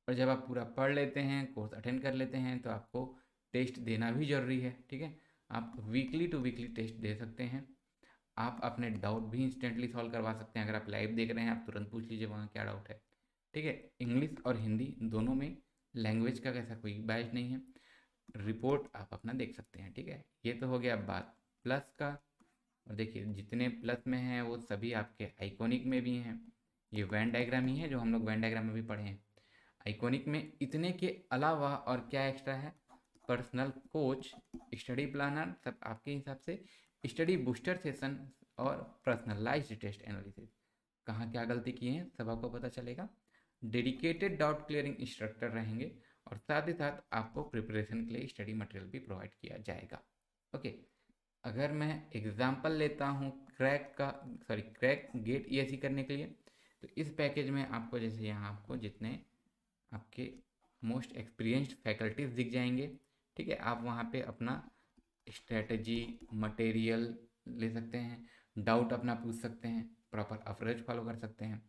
S1: और जब आप पूरा पढ़ लेते हैं, कोर्स अटेंड कर लेते हैं, तो आपको टेस्ट देना भी ज़रूरी है, ठीक है। आप वीकली टू वीकली टेस्ट दे सकते हैं। आप अपने डाउट भी इंस्टेंटली सॉल्व करवा सकते हैं। अगर आप लाइव देख रहे हैं, आप तुरंत पूछ लीजिए वहाँ क्या डाउट है, ठीक है। इंग्लिश और हिंदी दोनों में लैंग्वेज का कैसा कोई बैच नहीं है। रिपोर्ट आप अपना देख सकते हैं, ठीक है। ये तो हो गया बात प्लस का। और देखिए जितने प्लस में हैं वो सभी आपके आइकॉनिक में भी हैं। ये वैन डायग्राम ही है जो हम लोग वैन डायग्राम में भी पढ़े हैं। आइकॉनिक में इतने के अलावा और क्या एक्स्ट्रा है, पर्सनल कोच, स्टडी प्लानर, सब आपके हिसाब से, स्टडी बूस्टर सेशन और पर्सनलाइज्ड टेस्ट एनालिसिस। कहाँ क्या गलती की है सब आपको पता चलेगा। डेडिकेटेड डाउट क्लियरिंग इंस्ट्रक्टर रहेंगे और साथ ही साथ आपको प्रिपरेशन के लिए स्टडी मटेरियल भी प्रोवाइड किया जाएगा, ओके। अगर मैं एग्जांपल लेता हूँ क्रैक गेट ईएसई करने के लिए, तो इस पैकेज में आपको जैसे यहाँ आपको जितने आपके मोस्ट एक्सपीरियंस्ड फैकल्टीज दिख जाएंगे, ठीक है। आप वहाँ पे अपना स्ट्रेटजी मटेरियल ले सकते हैं, डाउट अपना पूछ सकते हैं, प्रॉपर अप्रोच फॉलो कर सकते हैं।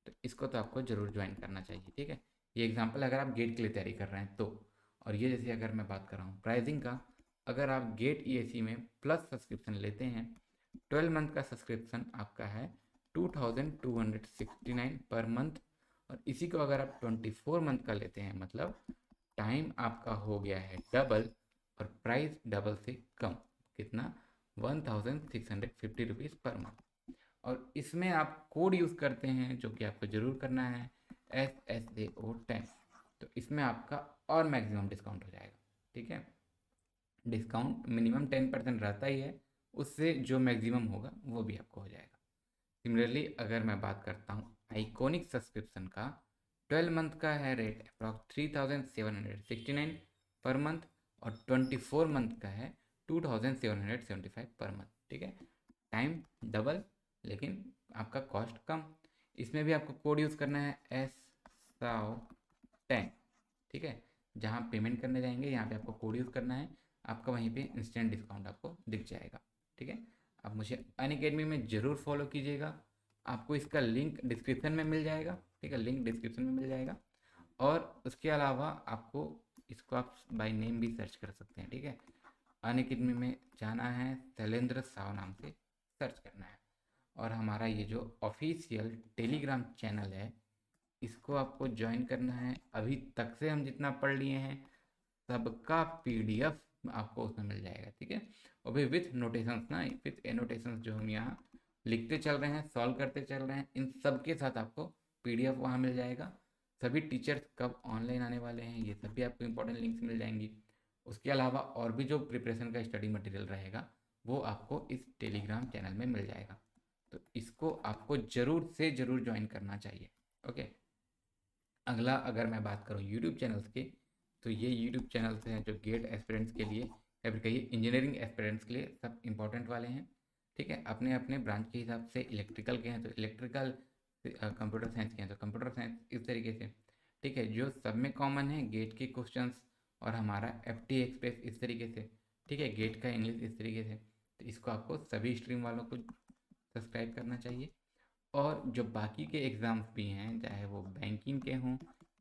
S1: तो इसको तो आपको ज़रूर ज्वाइन करना चाहिए, ठीक है। ये एग्जांपल अगर आप गेट के लिए तैयारी कर रहे हैं तो। और ये जैसे अगर मैं बात कर रहा हूँ प्राइसिंग का, अगर आप गेट ईएसई में प्लस सब्सक्रिप्शन लेते हैं, 12 मंथ का सब्सक्रिप्शन आपका है 2269 पर मंथ। और इसी को अगर आप 24 मंथ का लेते हैं, मतलब टाइम आपका हो गया है डबल और प्राइस डबल से कम, कितना 1650 रुपीज़ पर मंथ। और इसमें आप कोड यूज़ करते हैं जो कि आपको ज़रूर करना है, SSAO10। तो इसमें आपका और मैक्सिमम डिस्काउंट हो जाएगा, ठीक है। डिस्काउंट मिनिमम 10% रहता ही है, उससे जो मैक्सिमम होगा वो भी आपको हो जाएगा। सिमिलरली अगर मैं बात करता हूँ आइकॉनिक सब्सक्रिप्शन का, 12 मंथ का है रेट अप्रॉक्स 3769 पर मंथ, और 24 मंथ का है 2775 पर मंथ, ठीक है। टाइम डबल लेकिन आपका कॉस्ट कम। इसमें भी आपको कोड यूज़ करना है SSAO10, ठीक है। जहाँ पेमेंट करने जाएंगे यहाँ पे आपको कोड यूज़ करना है, आपका वहीं पे इंस्टेंट डिस्काउंट आपको दिख जाएगा, ठीक है। आप मुझे अनअकैडमी में ज़रूर फॉलो कीजिएगा, आपको इसका लिंक डिस्क्रिप्शन में मिल जाएगा, ठीक है। लिंक डिस्क्रिप्शन में मिल जाएगा। और उसके अलावा आपको इसको आप बाय नेम भी सर्च कर सकते हैं, ठीक है। अनअकैडमी में जाना है, शैलेंद्र साव नाम से सर्च करना है। और हमारा ये जो ऑफिशियल टेलीग्राम चैनल है, इसको आपको ज्वाइन करना है। अभी तक से हम जितना पढ़ लिए हैं सबका PDF आपको उसमें मिल जाएगा, ठीक है। और भी विथ नोटेशंस ना, विथ एनोटेशंस जो हम यहाँ लिखते चल रहे हैं, सॉल्व करते चल रहे हैं, इन सब के साथ आपको PDF वहाँ मिल जाएगा। सभी टीचर्स कब ऑनलाइन आने वाले हैं ये सब भी आपको इंपॉर्टेंट लिंक्स मिल जाएंगी। उसके अलावा और भी जो प्रिपरेशन का स्टडी मटेरियल रहेगा वो आपको इस टेलीग्राम चैनल में मिल जाएगा। तो इसको आपको ज़रूर से ज़रूर ज्वाइन करना चाहिए, ओके। अगला अगर मैं बात करूँ यूट्यूब चैनल्स की, तो ये यूट्यूब चैनल्स हैं जो गेट एस्पिरेंट्स के लिए या फिर कहिए इंजीनियरिंग एस्पिरेंट्स के लिए सब इम्पोर्टेंट वाले हैं। ठीक है, अपने अपने ब्रांच के हिसाब से इलेक्ट्रिकल के हैं तो इलेक्ट्रिकल, कंप्यूटर साइंस के हैं तो कंप्यूटर साइंस, इस तरीके से। ठीक है, जो सब में कॉमन है गेट के क्वेश्चंस और हमारा एफ टी एक्सप्रेस इस तरीके से। ठीक है, गेट का इंग्लिश इस तरीके से। तो इसको आपको सभी स्ट्रीम वालों को सब्सक्राइब करना चाहिए। और जो बाकी के एग्ज़ाम्स भी हैं, चाहे वो बैंकिंग के हों,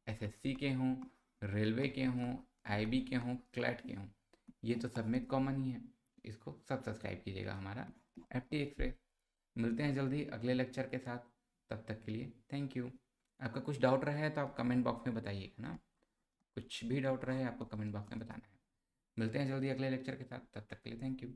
S1: एसएससी के हों, रेलवे के हों, आईबी के हों, क्लैट के हों, ये तो सब में कॉमन ही है। इसको सब सब्सक्राइब कीजिएगा हमारा एफ टी एक्सप्रेस। मिलते हैं जल्दी अगले लेक्चर के साथ, तब तक के लिए थैंक यू। आपका कुछ डाउट रहे तो आप कमेंट बॉक्स में बताइएगा ना, कुछ भी डाउट रहे आपको कमेंट बॉक्स में बताना है। मिलते हैं जल्दी अगले लेक्चर के साथ, तब तक के लिए थैंक यू।